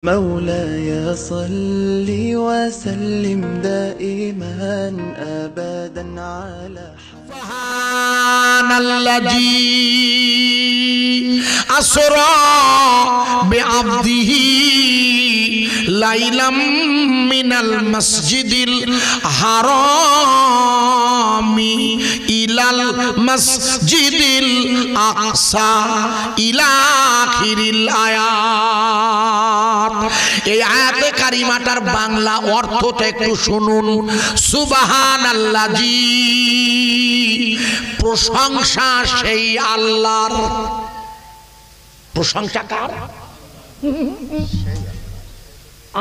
مولاي صل وسلم دائما أبدا على سبحان الذي أسرى بعبده ليلا من المسجد الحرام إلى المسجد الأقصى إلى آخر الآيات। এই আয়াতে কারিমাটার বাংলা অর্থটা একটু শুনুন। সুবহানাল্লাযী, প্রশংসা সেই আল্লাহর। প্রশংসা কার?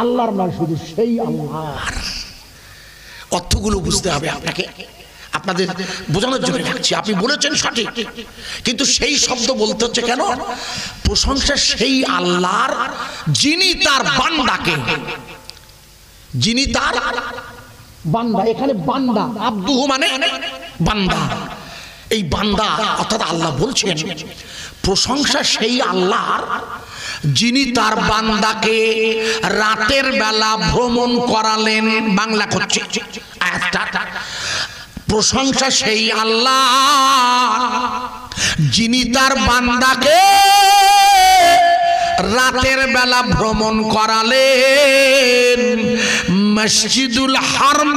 আল্লাহর না, শুধু সেই আল্লাহর। অর্থগুলো বুঝতে হবে আপনাকে, আপনাদের বোঝানোর জন্য রাখছি। আপনি বলেছেন সঠিক, কিন্তু সেই শব্দ বলতে হচ্ছে কেন? প্রশংসা সেই আল্লাহর যিনি তার বান্দাকে, যিনি তার বান্দা, এখানে বান্দা আব্দুহু মানে বান্দা, এই বান্দা অর্থাৎ আল্লাহ বলছেন প্রশংসা সেই আল্লাহর যিনি তার বান্দাকে রাতের বেলা ভ্রমণ করালেন। বাংলা করছে আয়াতটা, প্রশংসা সেই আল্লাহ যিনি তার বান্দাকে রাতের বেলা ভ্রমণ করালেন মসজিদুল হারম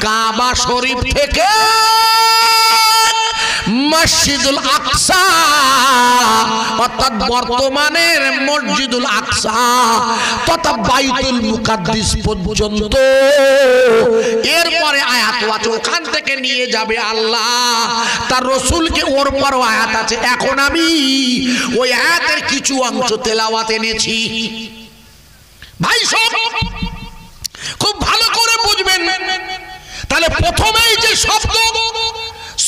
কাবা শরীফ থেকে মসজিদুল আকসা অর্থাৎ বর্তমানের মসজিদুল আকসা তথা বাইতুল মুকাদ্দিস পর্যন্ত। এরপরে আয়াত আছে, ওখান থেকে নিয়ে যাবে আল্লাহ তার রাসূলকে। ওর পরও আয়াত আছে। এখন আমি ওই আয়াতের কিছু অংশ তেলাওয়াত এনেছি। ভাই সব খুব ভালো করে বুঝবেন। তাহলে প্রথমেই যে শব্দ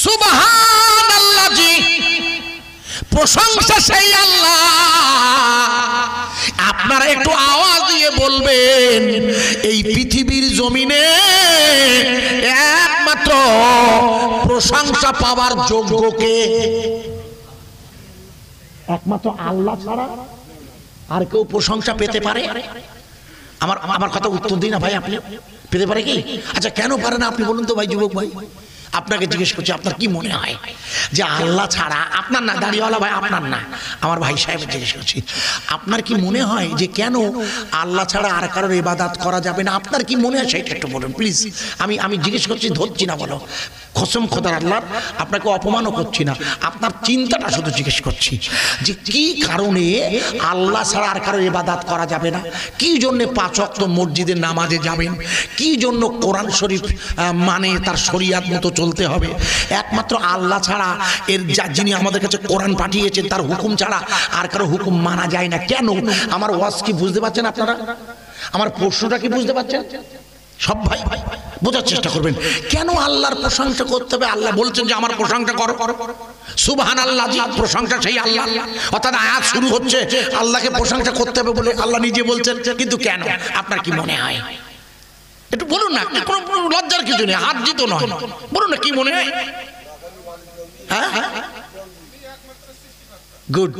সুবহানাল্লাযী, প্রশংসা সেই আল্লাহ, আপনারা একটু আওয়াজ দিয়ে বলবেন এই পৃথিবীর জমিনে একমাত্র প্রশংসা পাওয়ার যোগ্য কে? একমাত্র আল্লাহ ছাড়া আর কেউ প্রশংসা পেতে পারে? আমার কথা উত্তর দিন না ভাই, আপনি পেতে পারে কি? আচ্ছা কেন পারে না আপনি বলুন তো ভাই, যুবক ভাই। আপনাকে জিজ্ঞেস করছি, আপনার কি মনে হয় যে আল্লাহ ছাড়া, আপনার না দাড়িওয়ালা ভাই, আপনার না, আমার ভাই সাহেবের জিজ্ঞেস করছি, আপনার কি মনে হয় যে কেন আল্লাহ ছাড়া আর কারোর ইবাদত করা যাবে না? আপনার কি মনে হয় সেটা একটু বলুন প্লিজ। আমি জিজ্ঞেস করছি, ধরছি না, বলো কসম খোদার আল্লাহর, আপনাকে অপমানও করছি না, আপনার চিন্তাটা শুধু জিজ্ঞেস করছি যে কি কারণে আল্লাহ ছাড়া আর কারোর ইবাদত করা যাবে না? কি জন্য 5 ওয়াক্ত মসজিদের নামাজে যাবেন? কি জন্য কোরআন শরীফ মানে তার শরিয়াত মতো চলতে হবে? একমাত্র আল্লাহ ছাড়া, এর যিনি আমাদের কাছে কোরআন পাঠিয়েছেন তার হুকুম ছাড়া আর কারো হুকুম মানা যায় না। কেন? আমার ওয়াজ কি বুঝতে পারছেন আপনারা? আমার প্রশ্নটা কি বুঝতে পারছেন? সব ভাই বোঝার চেষ্টা করবেন। কেন আল্লাহর প্রশংসা করতে হবে? আল্লাহ বলছেন যে আমার প্রশংসা করো। সুবহানাল্লাযী, প্রশংসা সেই আল্লাহ। অর্থাৎ আয়াত শুরু হচ্ছে আল্লাহকে প্রশংসা করতে হবে বলে আল্লাহ নিজে বলছেন। কিন্তু কেন? আপনার কি মনে হয়? একটু বলুন না, কোনো লজ্জার কিছু নেই, হাত জিতো নয়, বলুন না কি মনে হয়। হ্যাঁ গুড,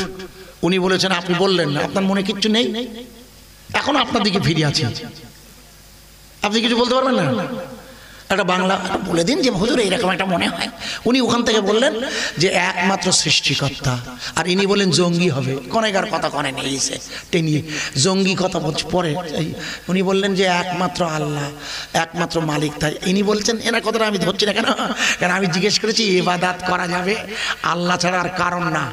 উনি বলেছেন, আপনি বললেন না, আপনার মনে কিচ্ছু নেই। এখন আপনার দিকে ফিরে আছি, আপনি কিছু বলতে পারবেন না? একটা বাংলা বলে দিন যে হুজুর এরকম একটা মনে হয়। উনি ওখান থেকে বললেন যে একমাত্র সৃষ্টিকর্তা, আর ইনি বলেন জঙ্গি হবে। কনেগার কথা কনে নিয়েছে টেনিয়ে, জঙ্গি কথা বলছে পরে। উনি বললেন যে একমাত্র আল্লাহ, একমাত্র মালিক। তাই ইনি বলছেন, এনার কথাটা আমি ধরছি না। কেন? কারণ আমি জিজ্ঞেস করেছি ইবাদত করা যাবে আল্লাহ ছাড়া আর কারণ না,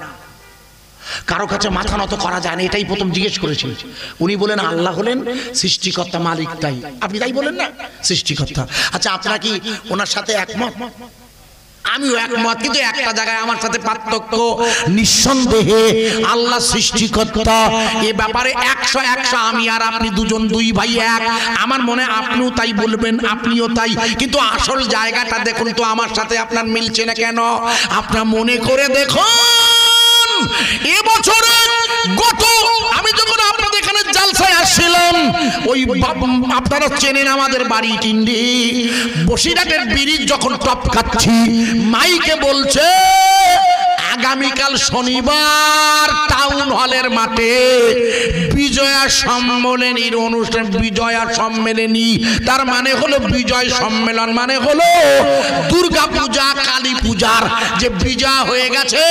কারো কাছে মাথা নত করা যায় না, এটাই প্রথম জিজ্ঞেস করেছি। উনি বলেন আল্লাহ হলেন সৃষ্টিকর্তা, মালিক। তাই আপনি তাই বলেন না, সৃষ্টিকর্তা। আচ্ছা আপনারা কি ওনার সাথে একমত? আমিও একমত, কিন্তু একটা জায়গায় আমার সাথে পার্থক্য। নিঃসন্দেহে আল্লাহ সৃষ্টিকর্তা, এ ব্যাপারে 100 আমি আর আপনি দুজন, দুই ভাই এক। আমার মনে আপনিও তাই বলবেন, আপনিও তাই। কিন্তু আসল জায়গাটা দেখুন তো, আমার সাথে আপনার মিলছে না কেন? আপনার মনে করে দেখুন, এবছরে গত আমি যখন আপনাদের এখানে জালসায় আসছিলাম, ওই আপনারা চেনেন আমাদের বাড়ি টিন্ডি, বসিরহাটের ব্রিজ যখন টপ কাটছি, মাইকে বলছে আগামীকাল শনিবার টাউন হলের মাঠে বিজয়া সম্মেলনীর অনুষ্ঠান। বিজয়া সম্মেলনী তার মানে হলো বিজয় সম্মেলন, মানে হলো দুর্গা পূজা কালী পূজার যে বিজয় হয়ে গেছে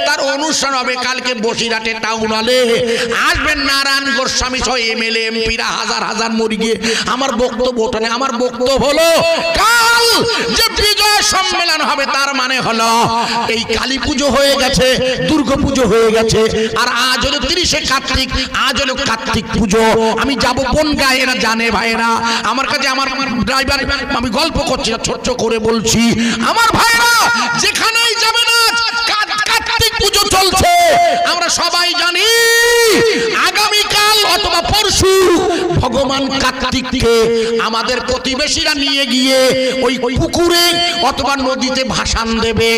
তার অনুষ্ঠান হবে কালকে বসিরহাটে টাউন হলে। আসবেন নারায়ণ গোস্বামী সহ এমএলএ এমপিরা হাজার হাজার মরিগে। আমার বক্তব্য ওঠানে, আমার বক্তব্য হলো কাল যে বিজয় সম্মেলন হবে তার মানে হলো এই কালী পুজো হয়ে গেছে, দুর্গা পুজো হয়ে গেছে, আর আজ হলো 30শে কার্তিক, আজ হলো কার্তিক পুজো। আমি যাব বনগাঁ, এরা জানে ভাইরা আমার কাছে, আমার ড্রাইভার, আমি গল্প করছি না, ছোট্ট করে বলছি আমার ভাইরা যেখানেই যাবেন আজ কার্তিক পুজো চলছে। আমরা সবাই জানি আগামীকাল অথবা পরশু ভগবান কার্তিককে আমাদের প্রতিবেশীরা নিয়ে গিয়ে ওই পুকুরে অথবা নদীতে ভাসান দেবে।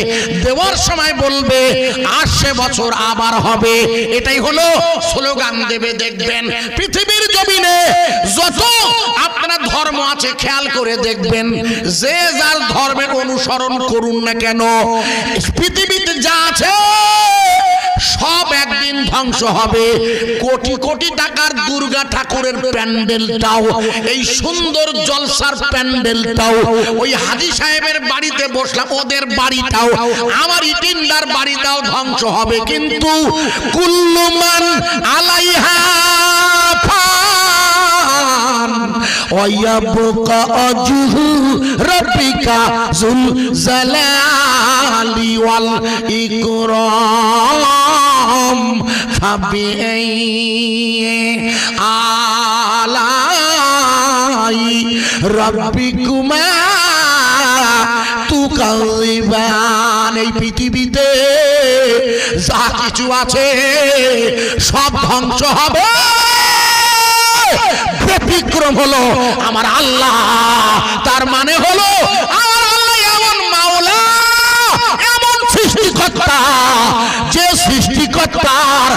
দেওয়ার সময় বলবে আসছে বছর আবার হবে, এটাই হলো স্লোগান দেবে। দেখবেন পৃথিবীর জমিনে যত আপনার ধর্ম আছে খেয়াল করে দেখবেন, যে যার ধর্মের অনুসরণ করুন না কেন, পৃথিবীতে যা আছে সব একদিন ধ্বংস হবে। কোটি কোটি টাকার দুর্গা ঠাকুরের প্যান্ডেলটাও, এই সুন্দর জলসার প্যান্ডেলটাও, ওই হাজী সাহেবের বাড়িতে বসলাম ওদের বাড়িটাও, আমার ইটিন্দার বাড়িটাও ধ্বংস হবে। কিন্তু কুল্লুমান আলাইহা ফান ওয়ায়াবকা আজহু রাব্বিকা যুল জালালি ওয়াল ইকরাম ফাবিআই আলাই রাব্বিকুমা তুকাযিবান। এই পৃথিবীতে যা কিছু আছে সব ধ্বংস হবে, ব্যতিক্রম হলো আমার আল্লাহ। তার মানে হলো আমার আল্লাহ এমন মাওলা, এমন সৃষ্টিকর্তা যে সৃষ্টিকর্তার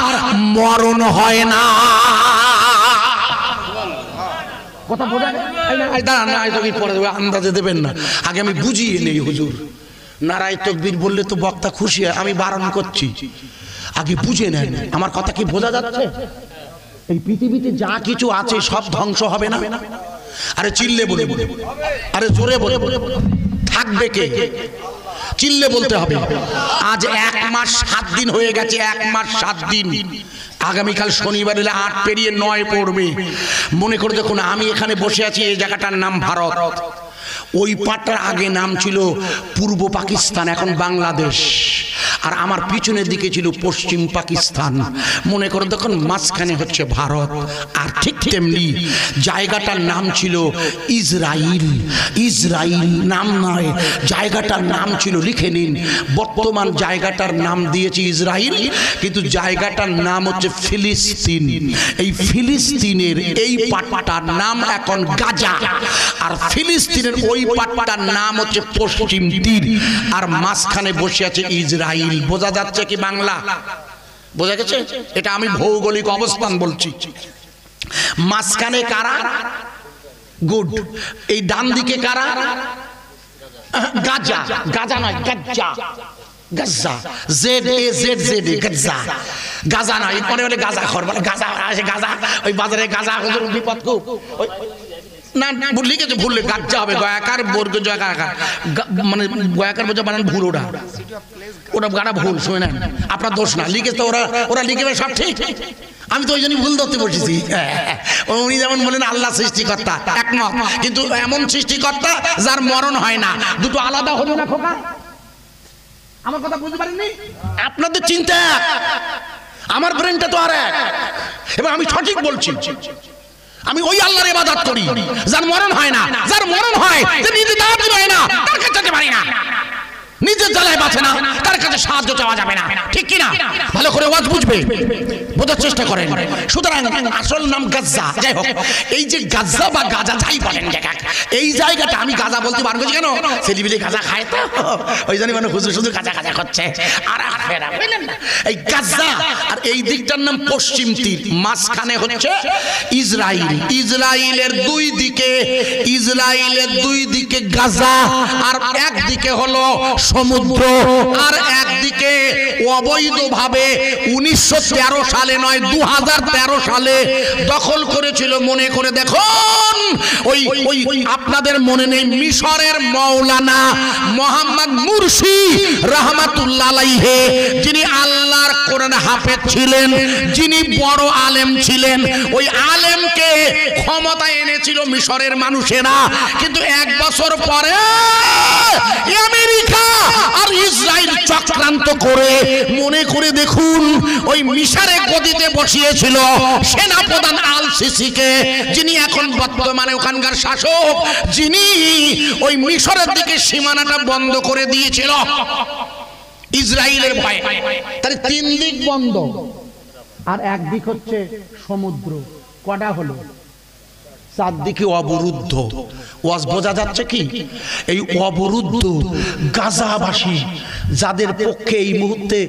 মরণ হয় না। কথা বোঝা যায়? আন্দাজে দেবেন না, আগে আমি বুঝিয়ে নেই হুজুর। নারায় তকবীর বললে তো বক্তা খুশি হয়, আমি বারণ করছি, আগে বুঝে নেন আমার কথা কি বোঝা যাচ্ছে? এই পৃথিবীতে যা কিছু আছে সব ধ্বংস হবে না? আরে চিল্লে বলে, আরে জোরে বলে, থাকবে কে? চিল্লে বলতে হবে। আজ 1 মাস 7 দিন হয়ে গেছে, 1 মাস 7 দিন। আগামীকাল শনিবার এলে 8 পেরিয়ে 9 পড়বে। মনে করে দেখুন আমি এখানে বসে আছি, এই জায়গাটার নাম ভারত, ওই পাটার আগে নাম ছিল পূর্ব পাকিস্তান, এখন বাংলাদেশ, আর আমার পিছনের দিকে ছিল পশ্চিম পাকিস্তান। মনে করো দেখুন মাঝখানে হচ্ছে ভারত। আর ঠিক তেমনি জায়গাটার নাম ছিল ইসরাইল। ইসরাইল নাম নয়, জায়গাটার নাম ছিল, লিখে নিন, বর্তমান জায়গাটার নাম দিয়েছি ইসরাইল, কিন্তু জায়গাটার নাম হচ্ছে ফিলিস্তিন। এই ফিলিস্তিনের এই পাটটার নাম এখন গাজা, আর ফিলিস্তিনের ওই পাটটার নাম হচ্ছে পশ্চিম তীর, আর মাঝখানে বসে আছে ইসরাইল। বোঝা যাচ্ছে কি বাংলা? বোঝা গেছে? এটা আমি ভৌগোলিক অবস্থান বলছি। মাঝখানে কারা? গুড। এই ডান দিকে কারা? গাজা। গাজা নয়, গাজ্জা, গাজ্জা, Z A Z Z A, গাজ্জা। গাজা নয়, মনে হলে গাজা খর বলে, গাজা আসে, গাজা ওই বাজারে গাজা বিপদ খুব। না লিখেছে ভুললে গাজ্জা হবে, গয়াকার বর্গ জয়াকার, মানে গয়াকার বোঝা বানান ভুল, ওটা ওটা গাড়া ভুল, শুনে নেন, আপনার দোষ না, লিখেছে তো ওরা লিখে সব ঠিক, আমি তো ওই জন্যই ভুল ধরতে বসেছি। উনি যেমন বলেন আল্লাহ সৃষ্টিকর্তা, একমত, কিন্তু এমন সৃষ্টিকর্তা যার মরণ হয় না। দুটো আলাদা হলো না খোকা? আমার কথা বুঝতে পারেননি? আপনাদের চিন্তা, আমার ব্রেনটা তো আর এক, এবং আমি সঠিক বলছি। আমি ওই আল্লাহর ইবাদত করি যার মরণ হয় না, যার মরণ হয় যে নিজে দাঁড়াতে পারে না, তার কাছে যেতে পারি না, নিজের জ্বালায় বাঁচে না, তার কাছে সাহায্য চাওয়া যাবে না, ঠিক কিনা? ভালো করে ওয়াজ বুঝবে, বোঝার চেষ্টা করেন। সুতরাং আসল নাম গাজ্জা। যাই হোক, এই যে গাজ্জা বা গাজা যাই বলেন, এই জায়গাটা আমি গাজা বলতে পারবো কেন? ছেলেবিলি গাজা খায় তো, ওই জন্য মানে হুজুর শুধু গাজা গাজা করছে। আর এই গাজ্জা, আর এই দিকটার নাম পশ্চিম তীর, মাঝখানে হচ্ছে ইসরাইল। ইসরাইলের দুই দিকে, ইসরাইলের দুই দিকে গাজা, আর একদিকে হলো সমুদ্র, আর একদিকে থেকে অবৈধভাবে 1913 সালে নয় 2013 সালে দখল করেছিল। মনে করে দেখুন, ওই আপনাদের মনে নেই মিশরের মাওলানা মোহাম্মদ মুরসি রাহমাতুল্লাহ আলাইহি, যিনি আল্লাহর কোরআন হাফেজ ছিলেন, যিনি বড় আলেম ছিলেন, ওই আলেমকে ক্ষমতায় এনেছিল মিশরের মানুষেরা। কিন্তু 1 বছর পরে আমেরিকা আর ইসরায়েল চক্রান্ত করে, মনে করে দেখুন, ওই মিশরে গদিতে বসিয়েছিল সেনাপ্রধান আল সিসিকে, যিনি এখন বর্তমানে ওখানকার শাসক, যিনি ওই মিশরের দিকে সীমানাটা বন্ধ করে দিয়েছিল ইসরায়েলের ভয়ে। তাহলে 3 দিক বন্ধ, আর একদিক হচ্ছে সমুদ্র। কটা হলো? 4 দিকে অবরুদ্ধ। ওয়াজ বোঝা যাচ্ছে কি? এই অবরুদ্ধ গাজাবাসী, যাদের পক্ষে এই মুহূর্তে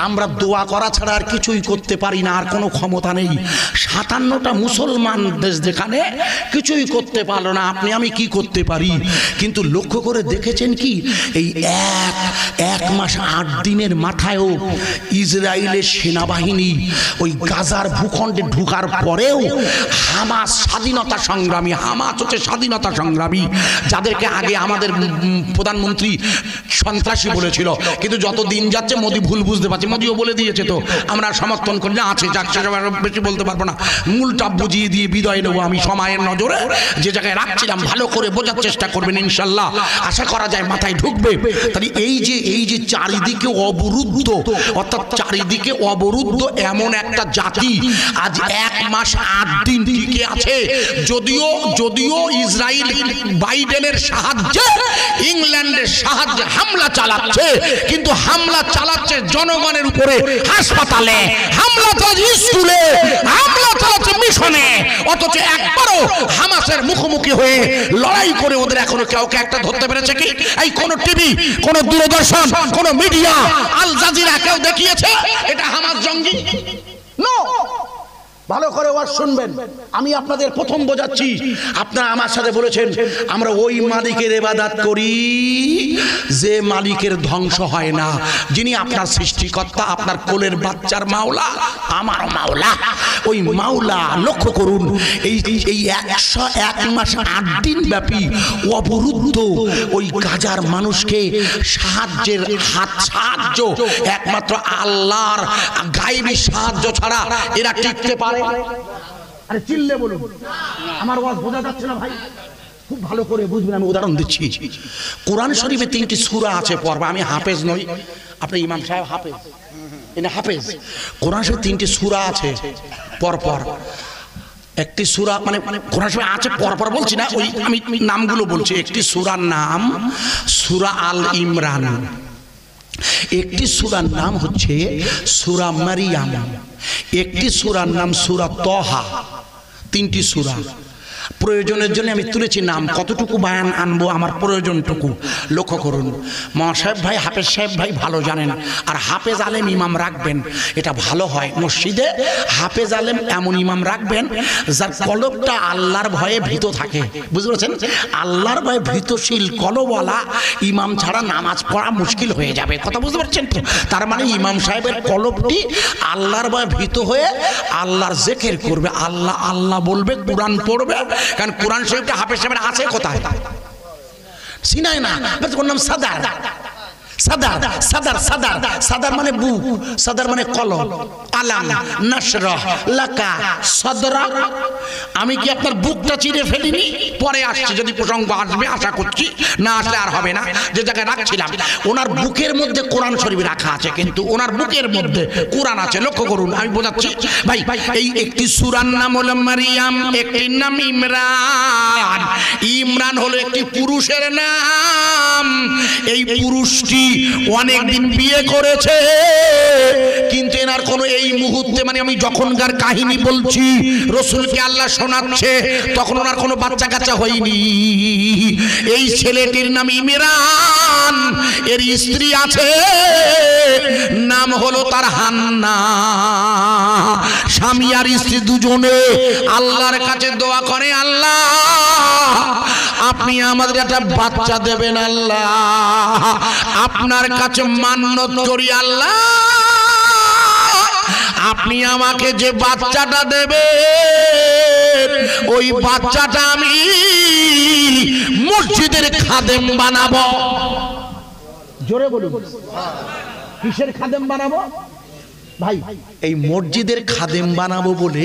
আমরা দোয়া করা ছাড়া আর কিছুই করতে পারি না, আর কোনো ক্ষমতা নেই। 57টা মুসলমান দেশ যেখানে কিছুই করতে পারলো না, আপনি আমি কি করতে পারি? কিন্তু লক্ষ্য করে দেখেছেন কি, এই এক মাস 8 দিনের মাথায়ও ইসরায়েলের সেনাবাহিনী ওই গাজার ভূখণ্ডে ঢুকার পরেও হামাস স্বাধীনতা সংগ্রামী, হামাস হচ্ছে স্বাধীনতা সংগ্রামী, যাদেরকে আগে আমাদের প্রধানমন্ত্রী সন্ত্রাসী বলেছিল, কিন্তু যত দিন যাচ্ছে মোদি ভুল বুঝতে পারছে, মোদিও বলে দিয়েছে, তো আমরা সমর্থন করি না, আছে যাক, বেশি বলতে পারবো না, মূলটা বুঝিয়ে দিয়ে বিদায় নেবো আমি সময়ের নজরে। যে জায়গায় রাখছিলাম ভালো করে বোঝার চেষ্টা করবেন, ইনশাল্লাহ আশা করা যায় মাথায় ঢুকবে। তাহলে এই যে চারিদিকে অবরুদ্ধ, অর্থাৎ চারিদিকে অবরুদ্ধ এমন একটা জাতি আজ 1 মাস 8 দিন টিকে আছে। যদিও ইসরায়েল বাইডেনের সাহায্যে, ইংল্যান্ডের সাহায্যে হামলা চালাচ্ছে, কিন্তু হামলা চালাচ্ছে জনগণের উপরে, হাসপাতালে হামলা চালাচ্ছে, স্কুলে হামলা চালাচ্ছে, মিশনে, অথচ একবারও হামাসের মুখোমুখি হয়ে লড়াই করে ওদের এখনো কাউকে একটা ধরতে পেরেছে কি? এই কোন টিভি, কোন দূরদর্শন, কোন মিডিয়া, আল জাজিরা কেউ দেখিয়েছে এটা হামাস জঙ্গি? নো। ভালো করে ওয়াজ শুনবেন, আমি আপনাদের প্রথম বোঝাচ্ছি। আপনারা আমার সাথে বলেছেন আমরা ওই মালিকের ইবাদত করি যে মালিকের ধ্বংস হয় না, যিনি আপনার সৃষ্টিকর্তা, আপনার কোলের বাচ্চার মাওলা, আমার মাওলা। ওই মাওলা লক্ষ্য করুন, এই 101 মাস 8 দিন ব্যাপী অবরুদ্ধ ওই গাজার মানুষকে সাহায্যের সাহায্য একমাত্র আল্লাহর গায়েবী সাহায্য ছাড়া এরা টিকতে পারে? আরে চিল্লে বলুন, আমার ওয়াজ বোঝা যাচ্ছে না ভাই? খুব ভালো করে বুঝবেন, আমি উদাহরণ দিচ্ছি। কোরআন শরীফে 3টি সূরা আছে পড়বা, আমি হাফেজ নই, আপনি ইমাম সাহেব হাফেজ, এনে হাফেজ। কোরআন শরীফে 3টি সূরা আছে পরপর। একটি সূরা মানে কোরআন শরীফে আছে পরপর বলছি না, ওই আমি নামগুলো বলছি। একটি সূরার নাম সূরা আল ইমরান, একটি সূরার নাম হচ্ছে সূরা মারিয়াম, একটি সূরার নাম সূরা তহা। 3টি সূরা। প্রয়োজনের জন্য আমি তুলেছি নাম, কতটুকু বায়ান আনবো আমার প্রয়োজনটুকু লক্ষ্য করুন। মহাসাহেব ভাই, হাফেজ সাহেব ভাই ভালো জানেন, আর হাফেজ আলেম ইমাম রাখবেন, এটা ভালো হয়। মসজিদে হাফেজ আলেম এমন ইমাম রাখবেন যার কলবটা আল্লাহর ভয়ে ভীত থাকে, বুঝতে পারছেন? আল্লাহর ভয়ে ভীতশীল কলবওয়ালা ইমাম ছাড়া নামাজ পড়া মুশকিল হয়ে যাবে, কথা বুঝতে পারছেন তো? তার মানে ইমাম সাহেবের কলবটি আল্লাহর ভয়ে ভীত হয়ে আল্লাহর জিকির করবে, আল্লাহ আল্লাহ বলবে, কোরআন পড়বে। কারণ কোরআন শরীফটা হাফেজ সাহেবের আছে কোথায়? সিনাই না, ওর নাম সাদার। সাদার সাদার সাদার সাদার মানে বুক, সাদার মানে কলম। আলাম নাশরাহ লাকা সাদরা। আমি কি আপনার বুকটা চিরে ফেলিনি? পরে আসছে, যদি প্রসঙ্গ আসবে আশা করছি, না আসলে আর হবে না। যে জায়গায় রাখছিলাম, ওনার বুকের মধ্যে কোরআন শরীফ রাখা আছে, কিন্তু ওনার বুকের মধ্যে কোরআন আছে, লক্ষ্য করুন। আমি বোঝাচ্ছি ভাই। এই একটি সূরার নাম হলো মারিয়াম, একটির নাম ইমরান। ইমরান হলো একটি পুরুষের নাম। এই পুরুষটি অনেকদিন বিয়ে করেছে, কিন্তু এনার কোনো এই মুহূর্তে, মানে আমি যখনকার কাহিনী বলছি, রসুলকে আল্লাহ শোনাচ্ছে, তখন ওনার কোনো বাচ্চা কাচ্চা হয়নি। এই ছেলেটির নাম ইমরান, এর স্ত্রী আছে, নাম হলো তার হান্না। স্বামী আর স্ত্রী দুজনে আল্লাহর কাছে দোয়া করে, আল্লাহ আপনি আমাদের একটা বাচ্চা দেবেন আল্লাহ, আপনার কাছে মান্নত করি আল্লাহ, আপনি আমাকে যে বাচ্চাটা দেবেন ওই বাচ্চাটা আমি মসজিদের খাদেম বানাবো। জোরে বলুন, কিসের খাদেম বানাবো ভাই? এই মসজিদের খাদেম বানাবো বলে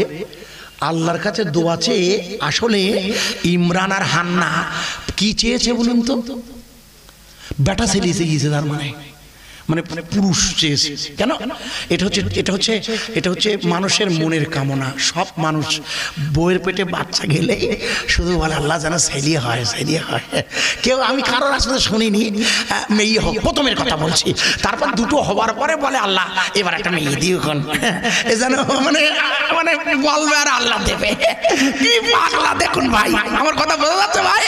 আল্লাহর কাছে দোয়া চেয়ে আসলে ইমরান আর হান্না কি চেয়েছে বলুন তো? বেটা ছেলে গিয়েছে, তার মানে পুরুষ চেয়েছে। কেন? এটা হচ্ছে মানুষের মনের কামনা। সব মানুষ বউয়ের পেটে বাচ্চা গেলে শুধু বলে আল্লাহ যেন ছেলে হয়, ছেলে হয়। কেউ, আমি কারোর আসলে শুনিনি মেয়ে হোক, প্রথমের কথা বলছি, তারপর দুটো হবার পরে বলে আল্লাহ এবার একটা মেয়ে দিও কোন, এ যেন মানে মানে বলবে আর আল্লাহ দেবে। কি পাগলা দেখুন ভাই, আমার কথা বোঝা যাচ্ছে ভাই?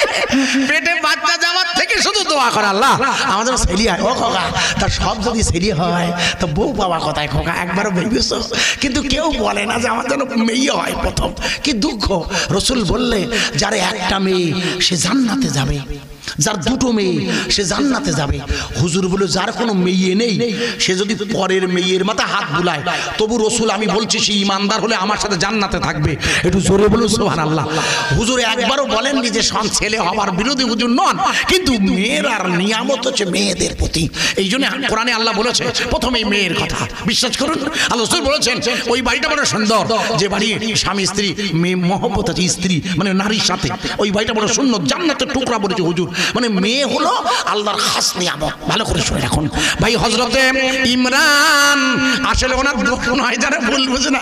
পেটে বাচ্চা যাওয়ার থেকে শুধু দোয়া করে আল্লাহ আমাদের ছেলে হয়। ও খোকা, তার সব যদি ছেলে হয় তো বউ পাওয়া কোথায় খোকা? একবারও ভেবেছ? কিন্তু কেউ বলে না যে আমার যেন মেয়ে হয় প্রথম। কি দুঃখ! রসুল বললে যার একটা মেয়ে সে জান্নাতে যাবে, যার দুটো মেয়ে সে জান্নাতে যাবে। হুজুর বলে যার কোনো মেয়ে নেই সে যদি পরের মেয়ের মাথায় হাত বুলায় তবু রসুল আমি বলছি সে ইমানদার হলে আমার সাথে জান্নাতে থাকবে। একটু জোরে বলুন সুবহানাল্লাহ। হুজুর একবারও বলেননি যে সব ছেলে হবার বিরোধী হুজুর নন, কিন্তু মেয়ের আর নিয়ামত হচ্ছে মেয়েদের প্রতি। এই জন্য কোরআনে আল্লাহ বলেছে প্রথমেই মেয়ের কথা। বিশ্বাস করুন, আল্লাহ রসুল বলেছেন ওই বাড়িটা বড় সুন্দর, যে বাড়ি স্বামী স্ত্রী মেয়ে মহব্বত আছে, স্ত্রী মানে নারীর সাথে, ওই বাড়িটা বড় সুন্দর, জান্নাতের টুকরা বলেছে হুজুর। মানে মেয়ে হলো আল্লাহর খাস নিয়ামত। ভালো করে শুনে রাখুন ভাই। হযরতে ইমরান আসলে ওনার দোষ নয়, যারা ভুল বুঝে না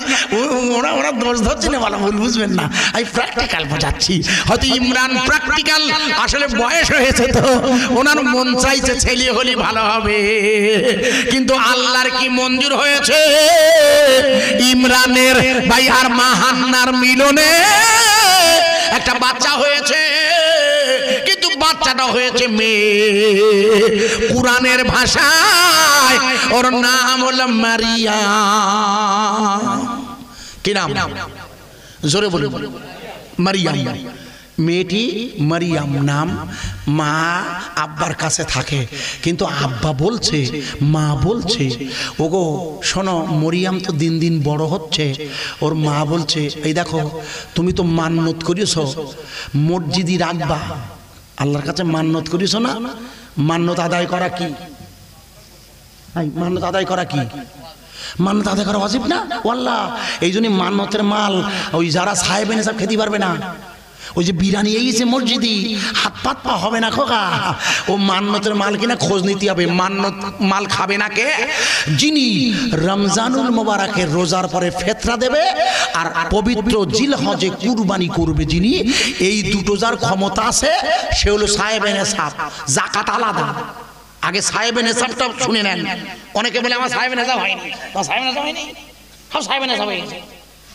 ওরা দোষ ধরছে না, ভালো ভুল বুঝবেন না, আমি প্র্যাকটিক্যাল বোঝাচ্ছি। হয়তো ইমরান প্র্যাকটিক্যাল, আসলে বয়স হয়েছে তো ওনার মন চাইছে ছেলে হলে ভালো হবে, কিন্তু আল্লাহর কি মঞ্জুর হয়েছে ইমরানের ভাই আর মা হান্নার মিলনে একটা বাচ্চা হয়েছে, কিন্তু বাচ্চাটা হয়েছে মেয়ে। কুরআনের ভাষায় ওর নাম হলো মারিয়াম। কি নাম? জোরে বলুন। মারিয়াম। মেয়েটি মারিয়াম নাম। মা আব্বার কাছে থাকে, কিন্তু আব্বা বলছে, মা বলছে ওগো শোনো, মরিয়াম তো দিন দিন বড় হচ্ছে। ওর মা বলছে এই দেখো তুমি তো মান্নত করিস মসজিদে রাখবা, আল্লাহর কাছে মান্নত করিস না? মান্নত আদায় করা কি? মান্নত আদায় করা কি? মান্নত আদায় করা ওয়াজিব না? ওয়াল্লাহ, এই জন্য মান্নতের মাল ওই যারা সাহেব এনে সব খেতে পারবে না। ওই যে বিরিয়ানি এইছে মসজিদি হাত পাত পা হবে না খোকা, ও মান্নতের মাল কিনা খোঁজ নিতে হবে। মান্নত মাল খাবে না কে? যিনি রমজানুল মোবারকের রোজার পরে ফেতরা দেবে আর পবিত্র জিলহজে কুরবানি করবে যিনি, এই দুটো যার ক্ষমতা আছে সে হলো সাহেবে নেসাব। যাকাত আলাদা। আগে সাহেবে নেসাবটা শুনে নেন। অনেকে বলে আমার সাহেবে নেসাব হয়নি, সাহেবে নেসাব হয়নি, সব সাহেবে নেসাব হয়ে গেছে।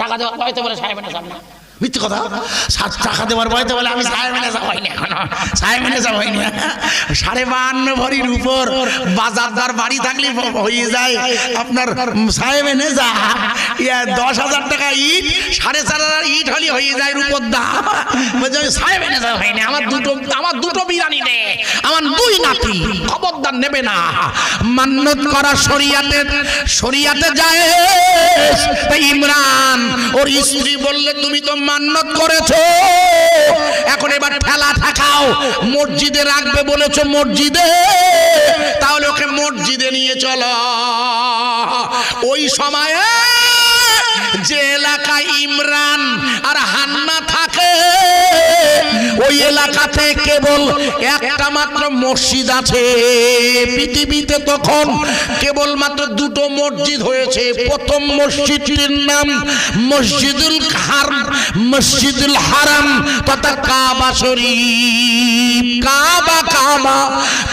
টাকা দেওয়া হয়তো বলে সাহেবে নেসাব না, মিথ্যে কথা। টাকা দেওয়ার বয়তে বলে আমি সাহেব নেশা হয়নি, এখনো সাহেব নেশা হয়নি। 52.5 ভরির উপর বাজারদার বাড়ি থাকলে হয়ে যায় আপনার সাহেব নেশা। 10,000 টাকা ইট, 4,500 ইট হলে হয়ে যায় রূপর দাম। বলছে আমি সাহেব নেশা হয়নি, আমার দুটো বিরিয়ানি দে, আমার 2 নাতি। খবরদার নেবে না। মান্নত করা শরিয়াতে যায়। ইমরান ওর স্ত্রী বললে তুমি তো মান্নত করেছো, এখন এবার ঠেলা ঠেকাও, মসজিদে রাখবে বলেছো মসজিদে, তাহলে ওকে মসজিদে নিয়ে চলো। ওই সময়ে যে এলাকায় ইমরান আর হান্না থাকে ওই এলাকাতে কেবল একটা মাত্র মসজিদ আছে। পৃথিবীতে তখন কেবল মাত্র 2টো মসজিদ হয়েছে। প্রথম মসজিদটির নাম মসজিদুল হারাম তথা কাবা শরীফ। কাবা কাবা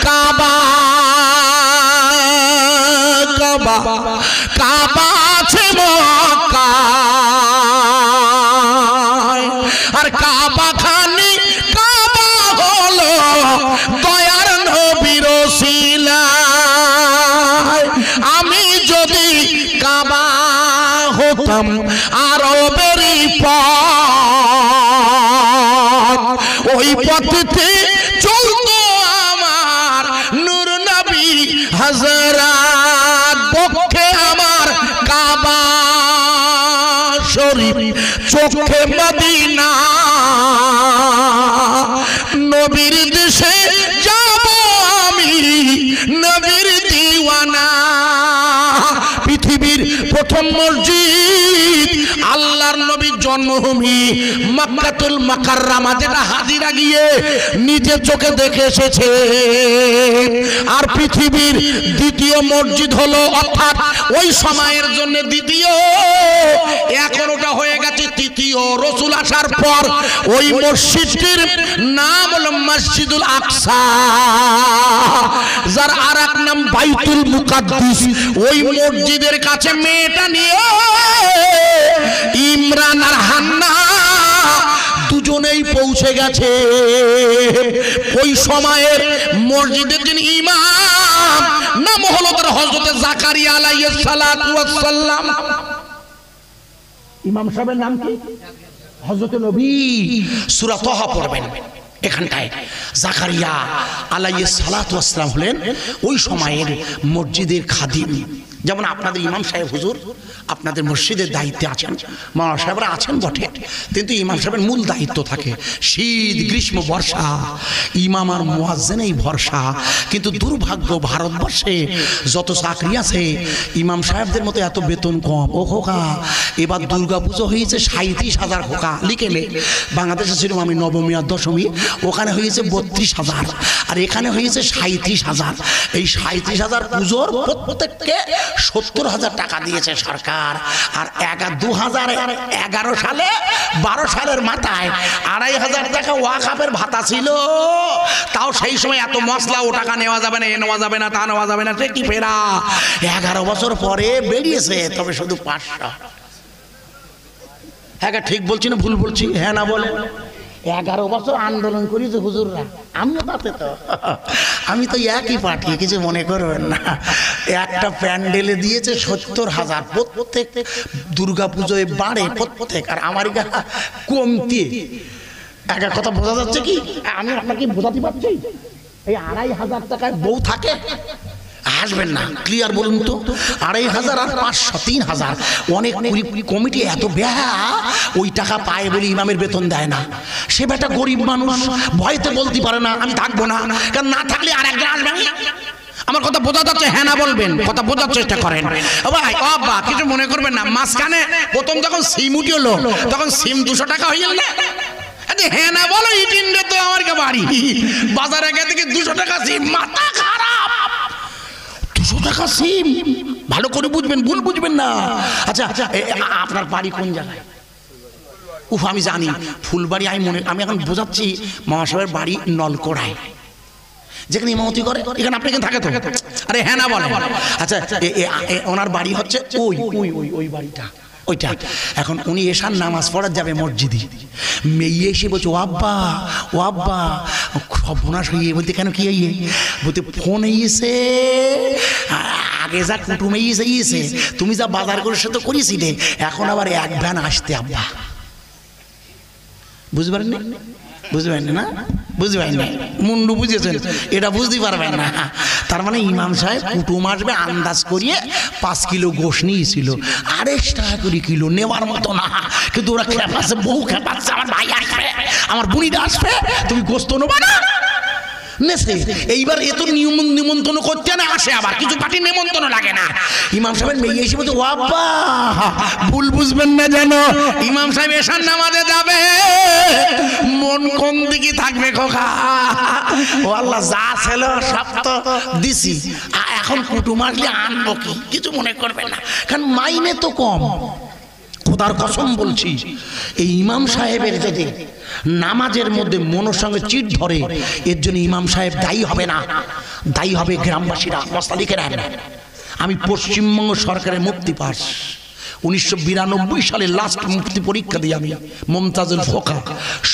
কাবা কাবা কাবা আছে মক্কায়, আর কাবা খানি কাবা হলো দয়ার নবীর ওসিলায়। আমি যদি কাবা হতাম আরবেরই পথ, ওই পথে চোখে মদিনা নবীর দেশে যাব আমি নবীর দিওয়ানা পৃথিবীর প্রথম মসজিদ আল্লাহর নবীর জন্মভূমি মক্কাতুল মুকাররমা যেটা হাজিরা গিয়ে নিজে চোখে দেখে এসেছে আর পৃথিবীর দ্বিতীয় মসজিদ হলো অর্থাৎ ওই সময়ের জন্য দ্বিতীয় এখন ওটা হয়ে গেছে তৃতীয় রাসূল আসার পর ওই মসজিদটির নাম হলো মসজিদুল আকসা যার আরেক নাম বাইতুল মুকাদ্দিস ওই মসজিদের কাছে মেয়েটা নিয়ে ইমরান আর হান্না দুজনেই পৌঁছে গেছে ওই সময়ের মসজিদের যিনি ইমাম নাম হলো তার হযরত জাকারিয়া আলাইহিস সালাতু ওয়াস সালাম ইমাম সাহেবের নাম কি হযরত নবী সূরা তাহা পড়বেন এখানটায় জাকারিয়া আলাইহিস সালাতু ওয়াস সালাম হলেন ওই সময়ের মসজিদের খাদিম যেমন আপনাদের ইমাম সাহেব হুজুর আপনাদের মসজিদের দায়িত্বে আছেন মাওলানা সাহেবরা আছেন বটে কিন্তু ইমাম সাহেবের মূল দায়িত্ব থাকে শীত গ্রীষ্ম বর্ষা ইমাম আর মুয়াজ্জিনেই ভরসা কিন্তু দুর্ভাগ্য ভারতবর্ষে যত চাকরি আছে ইমাম সাহেবদের মতো এত বেতন কম ও খোকা এবার দুর্গাপুজো হয়েছে 37,000 খোকা লিখেলে বাংলাদেশে ছিলাম আমি নবমী আর দশমী ওখানে হয়েছে 32,000 আর এখানে হয়েছে 37,000 এই 37,000 পুজোর প্রত্যেককে 70,000 টাকা দিয়েছে সরকার আর 2011 সালে 12 সালের মাথায় 2,500 টাকা ওয়াকফের ভাতা ছিল তাও সেই সময় এত মশলা ও টাকা নেওয়া যাবে না এ নেওয়া যাবে না তা নেওয়া যাবে না ঠিক কি ফেরা 11 বছর পরে বেরিয়েছে তবে শুধু 500 হ্যাঁ ঠিক বলছি না ভুল বলছি হ্যাঁ না বলে 11 বছর আন্দোলন করেছে হুজুররা আমিও তাতে তো আমি তো একই পার্টি কিছু মনে করবেন না একটা প্যান্ডেলে দিয়েছে 70,000 প্রত্যেক দুর্গাপুজোয় বাড়ে প্রত্যেক আর আমার কমতি একটা কথা বোঝা যাচ্ছে কি আমি আপনাকে বোঝাতে পারছি এই 2,500 টাকায় বউ থাকে আসবেন না ক্লিয়ার বলুন তো 2,500 আর 500 3,000 অনেক কমিটি এত বেহা ওই টাকা পায় বলে ইমামের বেতন দেয় না সে বেটা গরিব মানুষ ভয়তে বলতে পারে না আমি থাকবো না কারণ না থাকলে আর একজন আসবে আমার কথা বোঝা যাচ্ছে হ্যাঁ না বলবেন কথা বোঝার চেষ্টা করেন ভাই বাবা কিছু মনে করবেন না মাঝখানে প্রথম যখন সিম উঠি হলো তখন সিম 200 টাকা হয়ে গেল না হ্যাঁ না বলো ইটিন্ডে তো আমার বাড়ি বাজারে গিয়ে থেকে 200 টাকা সিম মাথা খারাপ 200 টাকা সিম ভালো করে বুঝবেন ভুল বুঝবেন না আচ্ছা আপনার বাড়ি কোন জায়গায় উফ আমি জানি ফুলবাড়ি আমি এখন বোঝাচ্ছি মামা সাহেবের বাড়ি নলকোড়ায় যেখানে ইমামতি করে এখানে আপনি এখানে থাকে তো আরে হ্যাঁ না বলে আচ্ছা ওনার বাড়ি হচ্ছে ওই বাড়িটা ওইটা এখন উনি এশার নামাজ পড়ার যাবে মসজিদে মেয়ে এসে বলছে ও আব্বা সর্বনাশ হয়ে বলতে কেন কি বলতে ফোন এসে আগে যা কুটুম এসে তুমি যা বাজার করে সে তো করিয়েছিলে এখন আবার এক ভ্যান আসতে আব্বা বুঝতে পারেন না বুঝবেন না মুন্ডু বুঝেছেন এটা বুঝতে পারবেন না তার মানে ইমাম সাহেব কুটুম আসবে আন্দাজ করিয়ে 5 কিলো গোশ নিয়েছিল 2.5 টাকা করে কিলো নেওয়ার মতো না কিন্তু ওরা খেপাচ্ছে বহু খেপাচ্ছে আমার ভাই আসবে আমার বুড়িটা আসবে তুমি গোস্ত নেবা না এইবার এত নিমন্ত্রণ করতে না আসে আবার কিছু পার্টি নিমন্ত্রণ লাগে না ইমাম সাহেবের মেয়ে এসে বলছে ও আব্বা ভুল বুঝবেন না যেন ইমাম সাহেব এশার নামাজে যাবে মন কোন দিকে থাকবে খোকা ও আল্লাহ যা ছিল সব তো দিছি এখন কুটুম আসলে আনবো কি কিছু মনে করবে না কারণ মাইনে তো কম খোদার কসম বলছি এই ইমাম সাহেবের যদি নামাজের মধ্যে মনের সঙ্গে চিট ধরে এর জন্য ইমাম সাহেব দায়ী হবে না দায়ী হবে গ্রামবাসীরা মশলা লিখে রাখেন আমি পশ্চিমবঙ্গ সরকারের মুফতি পাস 1992 সালে লাস্ট মুফতি পরীক্ষা দিই আমি মমতাজুল ফোকা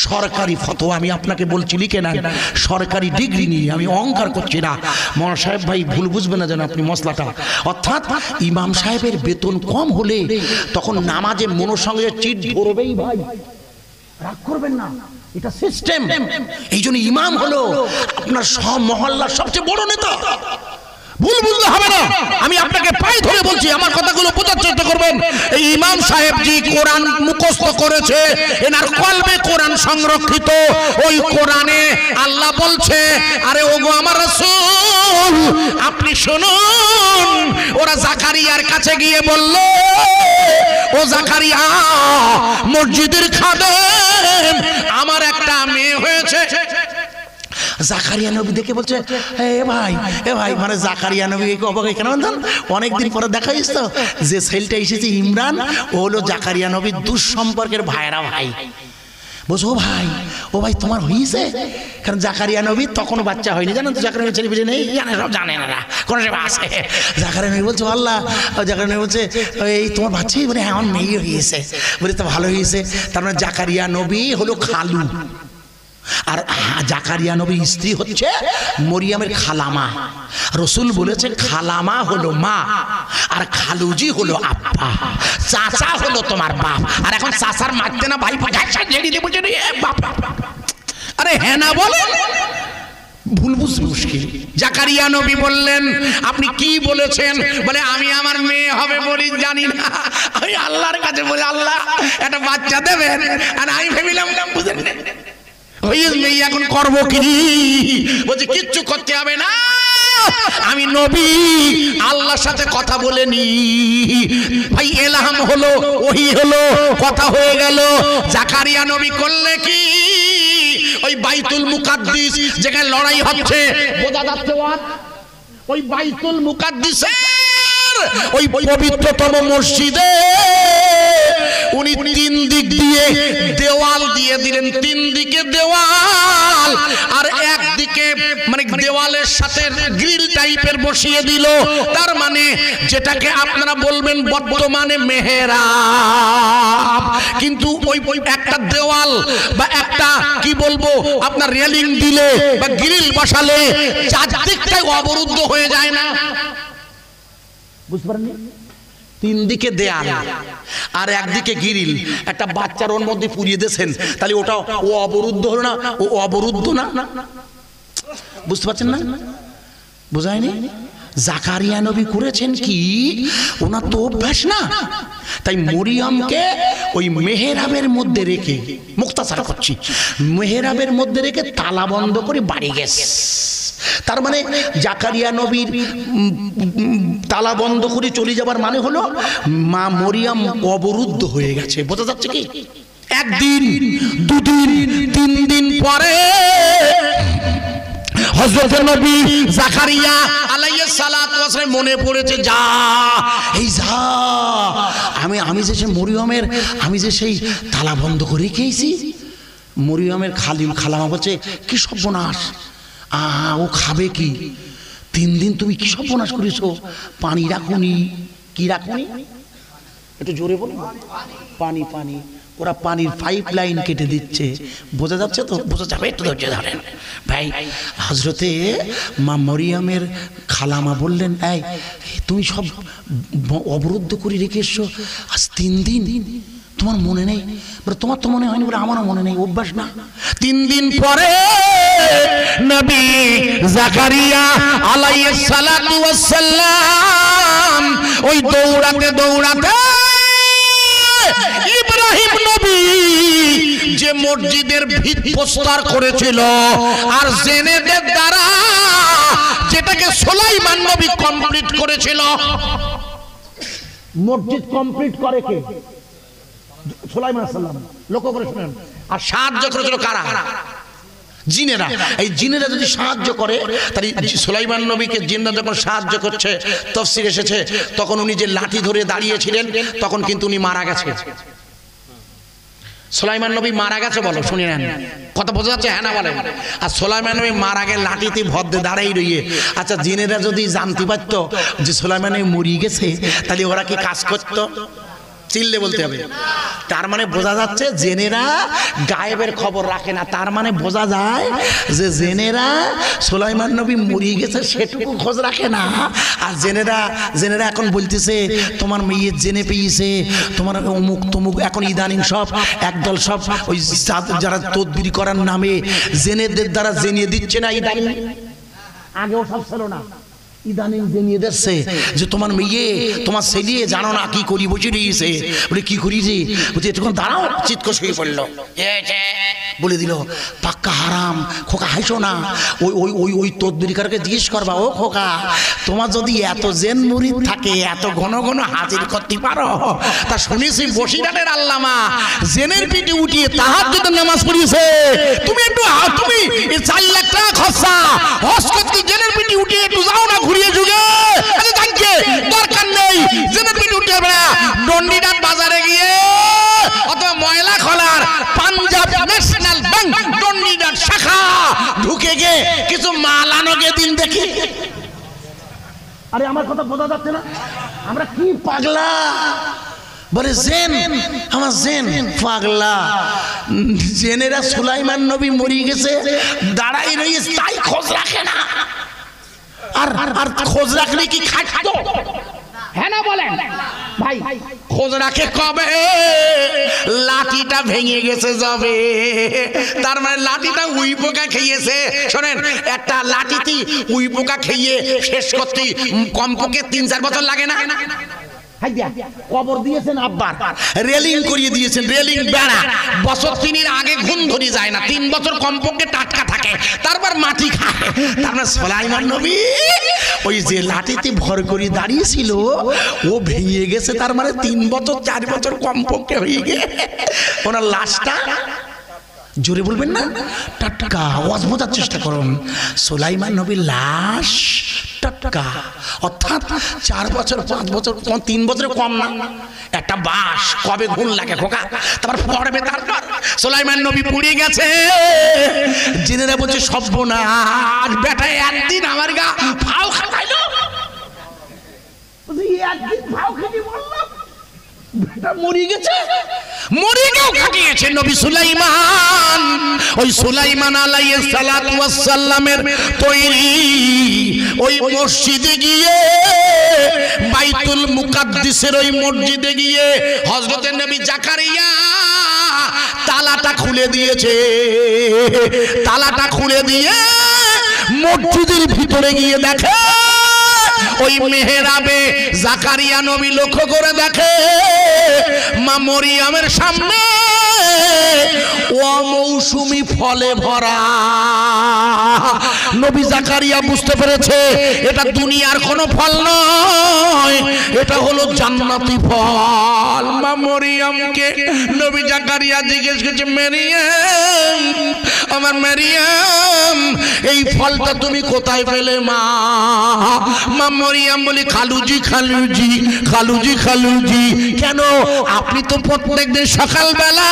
সরকারি ফতোয়া আমি আপনাকে বলছি লিখে নেন সরকারি ডিগ্রি নিয়ে আমি অহংকার করছি না মৌলানা সাহেব ভাই ভুল বুঝবেন না যেন আপনি মশলাটা অর্থাৎ ইমাম সাহেবের বেতন কম হলে তখন নামাজে মনের সঙ্গে চিট ধরবেই ভাই রাগ করবেন না এটা সিস্টেম এই জন্য ইমাম হলো আপনার সব মহল্লার সবচেয়ে বড় নেতা ভুল বুঝলে হবে না। আমি আপনাকে পায়ে ধরে বলছি, আমার কথাগুলো বোঝার চেষ্টা করবেন। এই ইমাম সাহেব জি কোরআন মুখস্থ করেছে, এনার কলবে কোরআন সংরক্ষিত। ওই কোরআনে আল্লাহ বলছে, আরে ওগো আমার রাসূল আপনি শুনুন। ওরা জাকারিয়ার কাছে গিয়ে বলল, ও জাকারিয়া মসজিদের খাদেম, আমার একটা মেয়ে হয়েছে। জাকারিয়া নবী দেখে বলছে, এ ভাই মানে জাকারিয়া নবী অবাক কেন জানেন? অনেকদিন পরে দেখা যাচ্ছে তো যে ছেলেটা এসেছে ইমরান, ও হলো জাকারিয়া নবীর দুঃসম্পর্কের ভাইরা ভাই। বলছো ও ভাই তোমার হয়েছে? কারণ জাকারিয়া নবী তখনও বাচ্চা হয়নি, জানেন তো? জাকারিয়া ছেলে বেঁচে নেই, জানে সব জানে না কোন আছে। জাকারিয়া নবী বলছে আল্লাহ, জাকারিয়া নবী বলছে এই তোমার বাচ্চাই? বলে হ্যাঁ আমার মেয়ে হয়েছে। বলে তো ভালো হয়েছে। তার মানে জাকারিয়া নবী হলো খালু, আর জাকারিয়া নবীর স্ত্রী হচ্ছে মরিয়মের খালামা। রসুল বলেছে খালামা হলো মা, আর খালুজি হলো আব্বা, চাচা হলো তোমার বাপ। আর এখন চাচার মারতে না ভাই বাপ, আরে হ্যাঁ না বলে ভুল বুঝতে মুশকিল। জাকারিয়া নবী বললেন, আপনি কি বলেছেন? বলে আমি আমার মেয়ে হবে বলি জানি না, আমি আল্লাহর কাছে বলে আল্লাহ একটা বাচ্চা দেবেন। আর আমি ভেবেলাম বুঝলেন এখন করবো কি? বলছে কিচ্ছু করতে হবে না, আমি নবী আল্লাহর সাথে কথা বলে নি ভাই। এলহাম হলো, ওহী হলো, কথা হয়ে গেল। জাকারিয়া নবী করলে কি, ওই বাইতুল মুকাদ্দিস যেখানে লড়াই হচ্ছে, বোঝা যাচ্ছে ওই বাইতুল মুকাদ্দিসের ওই পবিত্রতম মসজিদে উনি তিন দিক দিয়ে দেওয়াল দিয়ে দিলেন। তিন দিকে দেওয়াল, আর একদিকে মানে দেওয়ালের সাথে গ্রিল টাইপের বসিয়ে দিল। তার মানে যেটাকে আপনারা বলবেন বর্তমানে মেহরাব, কিন্তু ওই একটা দেওয়াল বা একটা কি বলবো আপনার রেলিং দিলে বা গ্রিল বসালে চারদিকটাই অবরুদ্ধ হয়ে যায় না? বুঝতে পারেননি? তিন দিকে দেয়াল আর একদিকে গ্রিল, একটা বাচ্চার ওর মধ্যে পুড়িয়ে দিয়েছেন, তাহলে ওটা ও অবরুদ্ধ হলো না? ও অবরুদ্ধ না? বুঝতে পারছেন না? বোঝায়নি? জাকারিয়া নবী করেছেন কি, ওনার তো অভ্যাস না, তাই মরিয়মকে ওই মেহরাবের মধ্যে রেখে, মুখতাসার করছি, মেহরাবের মধ্যে রেখে তালা বন্ধ করে বাড়ি গেছে। তার মানে জাকারিয়া নবীর তালা বন্ধ করে চলে যাবার মানে হলো মা মরিয়ম অবরুদ্ধ হয়ে গেছে। বোঝা যাচ্ছে কি? একদিন, দুদিন, তিন দিন পরে হযরত নবী জাকারিয়া আলাইহিস সালাতু ওয়াস সালাম মনে পড়েছে, যা এই যা আমি যে সেই মরিয়মের আমি যে সেই তালা বন্ধ করে রেখেছি। মরিয়মের খালামা বলছে, কি সর্বনাশ, ও খাবে কি? তিন দিন তুমি কি সর্বনাশ করেছো? পানি রাখুনি? কি রাখুনি? একটু জোরে বলুন। পানি। ওরা পানির পাইপ লাইন কেটে দিচ্ছে। বোঝা যাচ্ছে তো? বোঝা যাবে? একটু ধৈর্য ধরেন ভাই। হযরতে মা মরিয়মের খালামা বললেন, এই তুমি সব অবরুদ্ধ করে রেখে এসছো আজ 3 দিন, তোমার মনে নেই? বলে তোমার তো মনে হয়নি। বলে আমারও মনে নেই, অভ্যাস না। 3 দিন পরে নবী জাকারিয়া আলাইহিস সালাতু ওয়াস সালাম ওই দৌড়াতে ইব্রাহিম নবী যে মসজিদের ভিত প্রস্তর করেছিল আর জেনেদের দ্বারা যেটাকে সুলাইমান নবী কমপ্লিট করেছিল। মসজিদ কমপ্লিট করে কে? সুলাইমান আলাইহিস সালাম। লক্ষ্য করে শুনেন। আর সাহায্য করেছিল কারা? জিনেরা। এই জিনেরা যদি সাহায্য করে, তাহলে সুলাইমান নবীকে জিনরা যখন সাহায্য করছে, তাফসীর এসেছে তখন উনি যে লাঠি ধরে দাঁড়িয়েছিলেন তখন কিন্তু উনি মারা গেছে। সুলাইমান নবী মারা গেছে বলো, শুনে নেন কথা বোঝা যাচ্ছে? হ্যাঁ না বলেন। আর সুলাইমান নবী মারা গেলে লাঠিতে ভদ্রে দাঁড়াই রইয়ে। আচ্ছা জিনেরা যদি জানতে পারতো যে সুলাইমান নবী মরে গেছে, তাহলে ওরা কি কাজ করতো? চিল্লে বলতে হবে। তার মানে বোঝা যাচ্ছে জেনেরা গায়েবের খবর রাখে না। তার মানে বোঝা যায় যে জেনেরা সুলাইমান নবী মরে গেছে সেটুকু খোঁজ রাখে না। আর জেনেরা এখন বলতেছে তোমার মেয়ে জেনে পেয়েছে, তোমার অমুক তমুক। এখন ইদানিং সব একদল সব ওই যারা তদবির করার নামে জেনেদের দ্বারা জেনে দিচ্ছে না ইদানিং। আগেও সব ছিল না, ইদানিং জেনিয়ে দিচ্ছে যে তোমার মেয়ে তোমার ছেলে জানো না কি করি বসে রয়েছে। বলে কি করি রে? বলছে তখন দাঁড়াও, চিৎকার শুয়ে পড়লো, বলে দিল পাক্কা হারাম। খোকা হাসো না, ওই ওই ওই ওই তদবিরকারকে জিজ্ঞেস করবা, ও খোকা তোমার যদি এত জেন মুরিদ থাকে এত ঘন ঘন হাজির করতে পারো, তা শুনেছি বসিরহাটের আল্লামা জেনের পিঠে উঠিয়ে তাহাজ্জুদের নামাজ পড়িয়েছে, তুমি একটু তুমি 4 লাখ টাকা খরচা হজ করতে জেনের পিঠে উঠিয়ে একটু যাও না ঘুরিয়ে যুগে। আরে জানকে দরকার নেই, জেনের পিঠে উঠে বেড়া ডন্ডিনাথ বাজারে গিয়ে অথবা ময়লা খোলার পাঞ্জাব ন্যাশনাল ব্যাংক ডন্ডিনাথ শাখা ঢুকে গিয়ে কিছু মাল আনোগে দিন দেখি। আরে আমার কথা বোঝা যাচ্ছে না? আমরা কি পাগলা বলে জেন, আমার জেন পাগলা। জেনেরা সুলাইমান নবী মরে গেছে দাঁড়াই রয়েছে তাই খোঁজ রাখে না। আর আর খোঁজ রাখলে কি খাটতো? হ্যাঁ না বলেন ভাই? খোঁজ রাখে কবে? লাঠিটা ভেঙে গেছে যাবে, তার মানে লাঠিটা উই পোকা খেয়েছে। শোনেন, একটা লাঠিতে উই পোকা খেয়ে শেষ করতে কমপক্ষে 3-4 বছর লাগে না? কবর দিয়েছেন আব্বার, রেলিং করিয়ে দিয়েছেন, রেলিং বেড়া, বছর 3 আগে ঘুম ধরে যায় না, 3 বছর কমপক্ষে টাটকা থাকে, তারপর মাটি খায়। তারপর সুলাইমান নবী ওই যে লাঠিতে ভর করে দাঁড়িয়েছিল ও ভেঙে গেছে, তার মানে 3 বছর 4 বছর কমপক্ষে হয়ে গেছে। ওনার লাশটা জোরে বলবেন না, টাটকা। আওয়াজ বোঝার চেষ্টা করুন। সুলাইমান নবীর লাশ টাটকা, অর্থাৎ 4 বছর 5 বছর 3 বছরের কম না। একটা বাস কবে ঘুম লাগে খোকা, তারপর পড়বে। তারপর সুলাইমান নবী পুড়ে গেছে। জেনেরা বলছে সর্বনাশ, বেটা একদিন আমার গা ফাও খাইলো, একদিন ফাও খেতে বললাম বেটা মরে গেছে, মরে গেও খাটিয়েছে নবী সুলাইমান। ওই সুলাইমান আলাইহিস সালাতু ওয়াস সালামের তৈরি ওই মসজিদে গিয়ে, বাইতুল মুকাদ্দিসের ওই মসজিদে গিয়ে হযরত নবী জাকারিয়া তালাটা খুলে দিয়েছে। তালাটা খুলে দিয়ে মসজিদের ভিতরে গিয়ে দেখে ওই মেহরাবে জাকারিয়া নবী লক্ষ্য করে দেখে মা মরিয়মের সামনে অমৌসুমী ফলে ভরা। নবী জাকারিয়া বুঝতে পেরেছে এটা দুনিয়ার কোনো ফল নয়, এটা হলো জান্নাতি ফল। মা মরিয়মকে নবী জাকারিয়া জিজ্ঞেস করছে, মেরিয়াম, আমার মেরিয়াম, এই ফলটা তুমি কোথায় পেলে মা? মা মরিয়ম বলি, খালুজি খালুজি খালুজি খালুজি। কেন? আপনি তো প্রত্যেকদিন সকালবেলা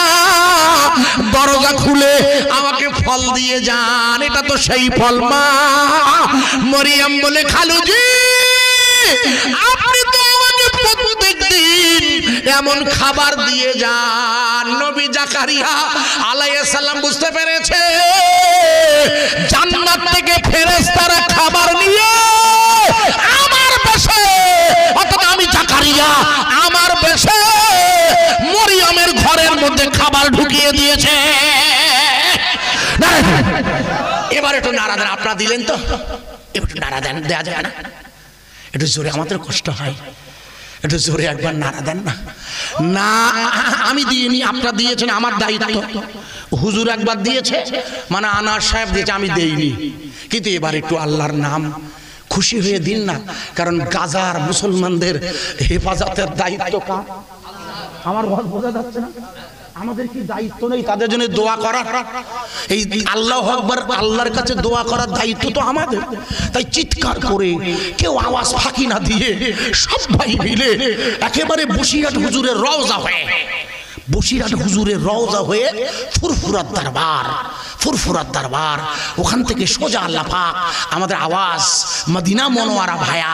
দরজা খুলে আমাকে ফল দিয়ে যান, এটা তো সেই ফল। মা মরিয়ম বলে, খালুজি আপনি তো আমাকে প্রত্যেকদিন এমন খাবার দিয়ে যান। নবী জাকারিয়া আলাইহিস সালাম বুঝতে পেরেছে জান্নাত থেকে ফেরেশতারা খাবার নিয়ে আমার বেশে, অর্থাৎ আমি জাকারিয়া আমার বেশে মরিয়মের ঘরের মধ্যে খাবার ঢুকিয়ে দিয়েছে। এবার একটু নাড়া দেন, আপনারা দিলেন তো, একটু নাড়া দেন, দেয়া যায় না? একটু জোরে, আমাদের কষ্ট হয়, একটু জোরে একবার নাড়া দেন না। না আমি দিইনি, আপনারা দিয়েছেন, আমার দায়িত্ব। হুজুর একবার দিয়েছে, মানে আনার সাহেব দিয়েছে, আমি দেইনি। কিন্তু এবার একটু আল্লাহর নাম খুশি হয়ে দিন না, কারণ গাজার মুসলমানদের হেফাজতের দায়িত্ব কার? আমার ঘর বোঝা যাচ্ছে না? আমাদের কি দায়িত্ব নেই তাদের জন্য দোয়া করার? এই আল্লাহু আকবার, আল্লাহর কাছে দোয়া করার দায়িত্ব তো আমাদের। তাই চিৎকার করে কেউ আওয়াজ ফাঁকি না দিয়ে সবাই মিলে একেবারে বসিরহাট হুজুরের রওজা হয়ে, বসিরহাট হুজুরের রওজা হয়ে ফুরফুরার দরবার, ফুরফুরার দরবার, ওখান থেকে সোজা আল্লাহ পাক আমাদের আওয়াজ মদিনা মনোয়ারা ভায়া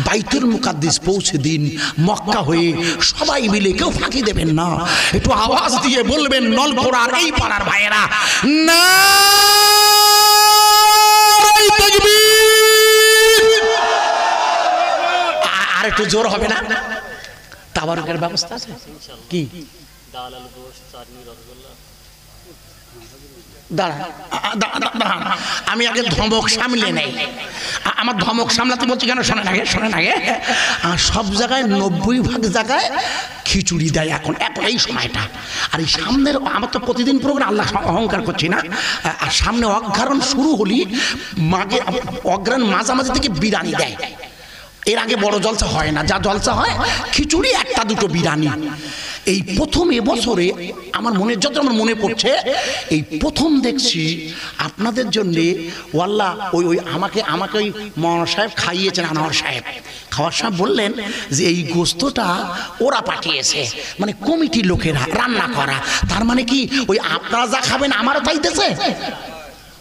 বাইতুল মুকাদ্দিস পৌঁছে দিন। মক্কা হয়ে সবাই মিলে, কেউ ফাঁকি দেবেন না, একটু আওয়াজ দিয়ে বলবেন নলপোড়ার এই পাড়ার ভাইয়েরা, নারে তাকবীর। আর একটু জোর হবে না? তাবারুকের ব্যবস্থা আছে কি? দাঁড়ান, আমি আগে ধমক সামলে নেই। আমার ধমক সামলাতে বলছি কেন, শোনেন আগে সব জায়গায় 90% জায়গায় খিচুড়ি দেয় এখন এই সময়টা। আর এই সামনের, আমার তো প্রতিদিন প্রোগ্রাম, আল্লাহ অহংকার করছি না, আর সামনে অজ্ঞারণ শুরু হলি মাঝে অজ্ঞান মাঝামাঝি থেকে বিরিয়ানি দেয়। এর আগে বড় জলসা হয় না, যা জলসা হয় খিচুড়ি, একটা দুটো বিরিয়ানি। এই প্রথম এবছরে আমার মনে পড়ছে, এই প্রথম দেখছি আপনাদের জন্য ওয়াল্লাহ ওই আমাকে ওই মনোহর সাহেব খাইয়েছেন, আনোয়ার সাহেব খাওয়ার সময় বললেন যে এই গোস্তটা ওরা পাঠিয়েছে, মানে কমিটির লোকেরা রান্না করা। তার মানে কি ওই আপনারা যা খাবেন আমারও তাইতেছে।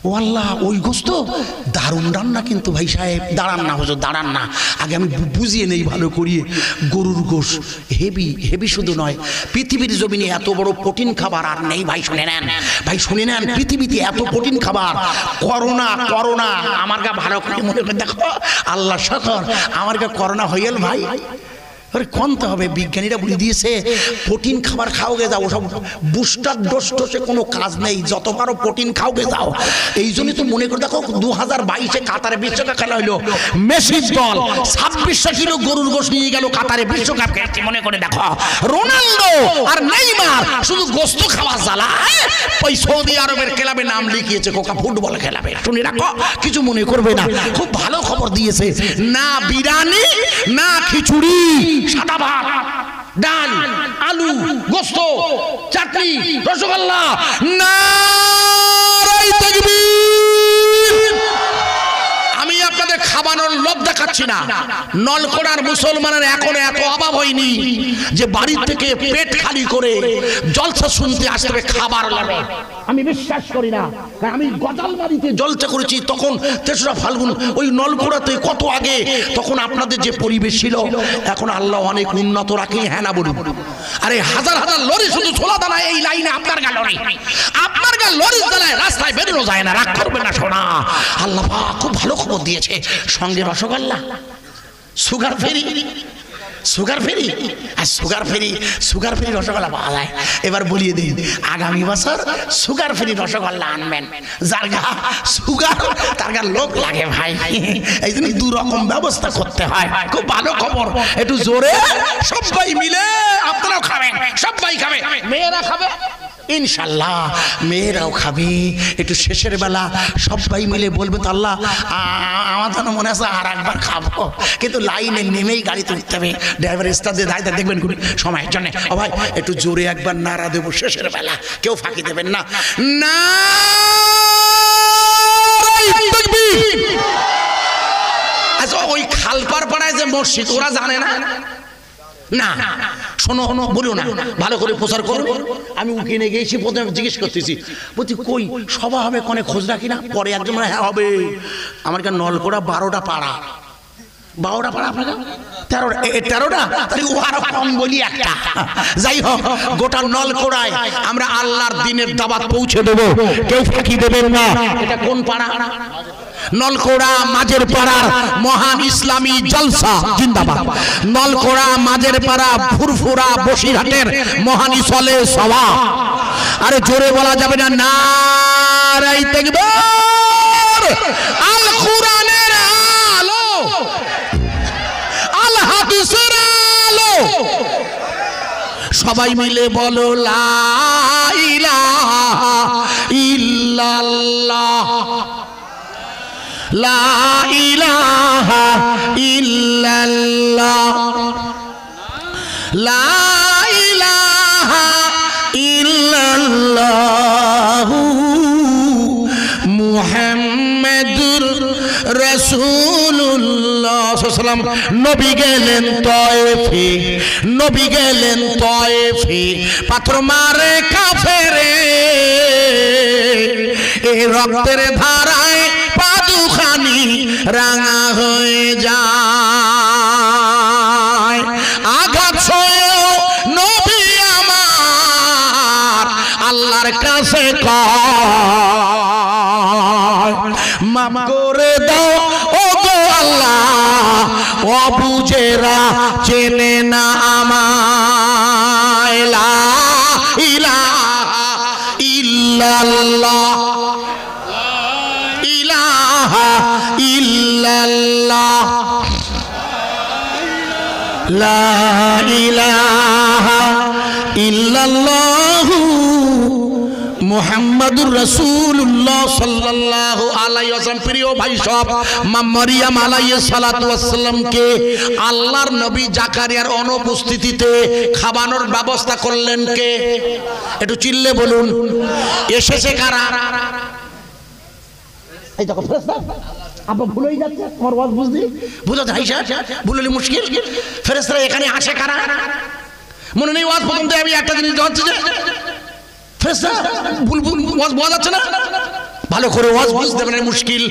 ও আল্লাহ, ওই গোস্ত দারুণ রান্না কিন্তু ভাই সাহেব। দাঁড়ান না হুজুর, দাঁড়ান না, আগে আমি বুঝিয়ে নেই ভালো করিয়ে। গরুর গোশ হেভি শুধু নয়, পৃথিবীর জমিনে এত বড় প্রোটিন খাবার আর নেই ভাই। শুনে নেন পৃথিবীতে এত প্রোটিন খাবার। করোনা আমার গা ভালো করে মনে করে দেখো, আল্লাহ শকর আমার গা করোনা হইল ভাই। আরে কমতে হবে, বিজ্ঞানীরা বলে দিয়েছে প্রোটিন খাবার খাওগে যাও, ওসব বুস্টার ডোজ টোসে কোনো কাজ নেই, যত পারো প্রোটিন খাওগে যাও। এই জন্যই তো মনে করে দেখো 2022-এ কাতারে বিশ্বকাপ খেলা হইলো, মেসির দল 2600 কিলো গরুর গোশত নিয়ে গেল কাতারে বিশ্বকাপ খেলতে। মনে করে দেখো রোনাল্ডো আর নেইমার শুধু গোস্ত খাওয়া জ্বালায় ওই সৌদি আরবের ক্লাবে নাম লিখিয়েছে, কোকা ফুটবল খেলাবে। শুনে রাখো, কিছু মনে করবে না, খুব ভালো খবর দিয়েছে। না বিরিয়ানি, না খিচুড়ি, সাদা ভাত, ডাল, আলু, গোস্ত, চাটনি, রসগোল্লা। নারায়ে তাকবীর। আমি আপনাদের খাবানোর লোভ দেখাচ্ছি না। নলকোড়ার মুসলমানের এখন এত অভাব হয়নি যে বাড়ি থেকে পেট খালি করে জলসা শুনতে আসতে হবে খাবার লাগে। আমি বিশ্বাস করি না, আমি গজালবাড়িতে জলসা করেছি তখন 3রা ফাল্গুন, ওই নলকোড়াতে কত আগে, তখন আপনাদের যে পরিবেশ ছিল, এখন আল্লাহ অনেক উন্নত রাখে। হ্যাঁ না বলুন? আরে হাজার লরি শুধু ছোলা দানায় এই লাইনে আপনার গা লরি, আপনার গা লরি দানায় রাস্তায় বেরোনো যায় না। রাগ করবে না শোনা, আল্লাহ পাক খুব ভালো খবর দিয়েছে। সঙ্গে রসগোল্লা, সুগার ফ্রি আর সুগার ফ্রি রসগোল্লা পাওয়া যায়। এবার বলিয়ে দিন, আগামী বছর সুগার ফ্রি রসগোল্লা আনবেন। যার গা সুগার তার গা লোক লাগে ভাই, এই জন্য 2 রকম ব্যবস্থা করতে হয়। খুব ভালো খবর, একটু জোরে সবাই মিলে আপনারাও খাবেন, সবাই খাবে, মেয়েরা খাবে ইনশাল্লাহ, মেয়েরাও খাবে। একটু শেষের বেলা সবাই মিলে বলবে তো আল্লাহ আমার তো মনে আছে আর একবার খাবো, কিন্তু লাইনে নেমেই গাড়ি তুলতে হবে। ড্রাইভার স্টার দিয়ে দায়িত্ব দেখবেন সময়ের জন্য। ও ভাই একটু জোরে একবার নাড়া দেবো শেষের বেলা, কেউ ফাঁকি দেবেন না। আচ্ছা, ওই খালপার পাড়ায় যে মসজিদ, ওরা জানে না? না শোনো, বলো না, ভালো করে প্রচার করো। আমি উকিনে গিয়েছি, প্রথমে জিজ্ঞেস করতেছি, বলছি কই সভা হবে, কোনে খোঁজ রাখি না? পরে একজন হ্যাঁ হবে। আমার কাছে নলকোড়া 12টা পাড়া, 12টা পাড়া, আপনার 13টা, তাহলে ও আরো কম বলি একটা। যাই হোক, গোটা নলকোড়ায় আমরা আল্লাহর দিনের দাওয়াত পৌঁছে দেবো, কেউ ফাঁকি দেবেন না। এটা কোন পাড়া? নলকোড়া মাঝের পাড়ার মহান ইসলামী জলসা জিন্দাবাদ। নলকোড়া মাঝের পাড়া ফুরফুরা বসিরহাটের মহান ইসলে সভা। আরে জোরে বলা যাবে না, নারায়ে তাকবীর। আল কুরআনের আলো, আল হাদিসের আলো, সবাই মিলে বলো লা ইলাহা ইল্লাল্লাহ, লা ইলাহা ইল্লাল্লাহ, লা ইলাহা ইল্লাল্লাহ, মুহাম্মাদুর রাসূলুল্লাহ সাল্লাল্লাহু আলাইহি ওয়াসাল্লাম। নবী গেলেন তয়েফে, পাথর মারে কাফেরে, এই রক্তের ধারায় পাদুখানি রাঙা হয়ে যায়। আঘাত সয়েও নবী আমার আল্লাহর কাছে কয়, মাফ করে দাও ও গো আল্লাহ, অবুঝেরা চেনে না আমায়। লা ইলাহা ইল্লাল্লাহ, ইল্লাল্লাহ ইলাহা ইল্লাল্লাহ লা ইলাহা ইল্লাল্লাহু মুহাম্মাদুর রাসূলুল্লাহ সাল্লাল্লাহু আলাইহি ওয়াসাল্লাম। প্রিয় ভাই সব, মা মারিয়াম আলাইহিস সালাতু ওয়াস সালামকে আল্লাহর নবী জাকারিয়ার অনুপস্থিতিতে খাওয়ানোর ব্যবস্থা করলেন কে? একটু চিল্লে বলুন। এসেছে কারা? এই দেখো ফেরেশতা, আপনি ভুলেই যাচ্ছে আমার ওয়াজ বুঝলি, বুঝা যায় ভুললে মুশকিল। ফেরেশতারা এখানে আসে কারা? মনে নেই ওয়াজ প্রথম থেকে আমি একটা জিনিস জানছি যে ফেরেশতা ভুল ওয়াজ বোঝা যাচ্ছে না, ভালো করে ওয়াজ বুঝতে পারে মুশকিল।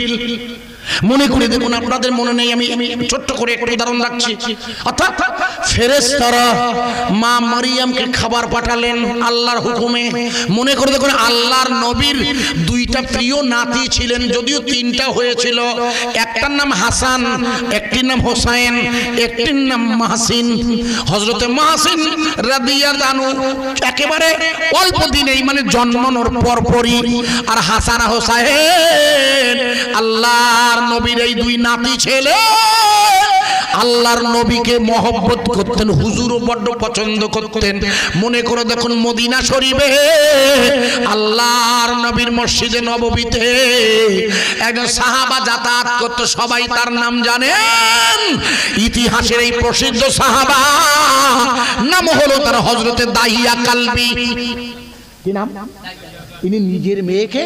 মনে করে দেখুন, আপনাদের মনে নেই, আমি ছোট্ট করে একটা উদাহরণ রাখছি। অর্থাৎ ফেরেশতারা মা মারিয়ামকে খাবার পাঠালেন আল্লাহর হুকুমে। মনে করে দেখুন, আল্লাহর নবীর দুইটা প্রিয় নাতি ছিলেন, যদিও তিনটা হয়েছিল। একটার নাম হাসান, একটির নাম হোসাইন, একটির নাম মাহসিন। হযরতে মাহসিন রাদিয়াল্লাহু আনহু একেবারে অল্প দিনেই, মানে জন্মানোর পরপরই, আর হাসান হোসাইন আল্লাহর নবীর এই দুই নাতি ছেলে আল্লাহর নবীকে মহব্বত করতেন, হুজুরও বড্ড পছন্দ করতেন। মনে করে দেখুন, মদিনা শরীফে আল্লাহর নবীর মসজিদে নববীতে একজন সাহাবা যাতায়াত করত, সবাই তার নাম জানেন। ইতিহাসের এই প্রসিদ্ধ সাহাবা নাম হলো তার হযরতে দাহিয়া কালবি। কি নাম? ইনি নিজের মেয়েকে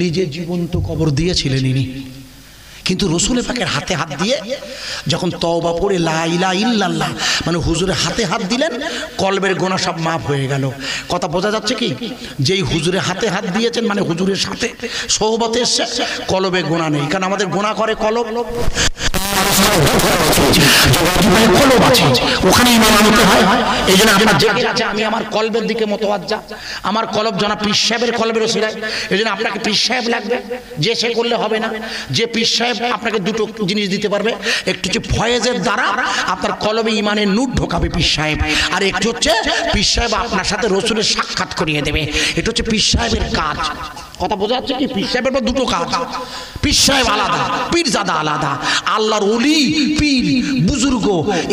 নিজে জীবন্ত কবর দিয়েছিলেন ইনি। কিন্তু রসুল পাকের হাতে হাত দিয়ে যখন তওবা পড়ে লা ইলাহা ইল্লাল্লাহ মানে হুজুরের হাতে হাত দিলেন, কলবের গোনা সব মাফ হয়ে গেল। কথা বোঝা যাচ্ছে কি? যেই হুজুরের হাতে হাত দিয়েছেন মানে হুজুরের সাথে সোহবতে এসছে, কলবে গোনা নেই। কারণ আমাদের গোনা করে কলব, কলব আছে, ওখানে ইমান আনতে হয়। এই জন্য আপনার জেগে আছে, আমি আমার কলবের দিকে মতওয়াজ্জা, আমার কলব জানা পীর সাহেবের কলবের ওসিলায়। এই জন্য আপনাকে পীর সাহেব লাগবে, যে সে করলে হবে না। যে পীর সাহেব আপনাকে দুটো জিনিস দিতে পারবে, একটু হচ্ছে ফয়েজের দ্বারা আপনার কলবে ইমানের নূর ঢোকাবে পীর সাহেব, আর একটু হচ্ছে পীর সাহেব আপনার সাথে রসুলের সাক্ষাৎ করিয়ে দেবে। এটা হচ্ছে পীর সাহেবের কাজ। কথা বোঝা যাচ্ছে কি? পীর সাহেবের দুটো কাজ, পীর সাহেব আলাদা, পীরজাদা আলাদা। আল্লাহর ওলি, পীর, বুজুর্গ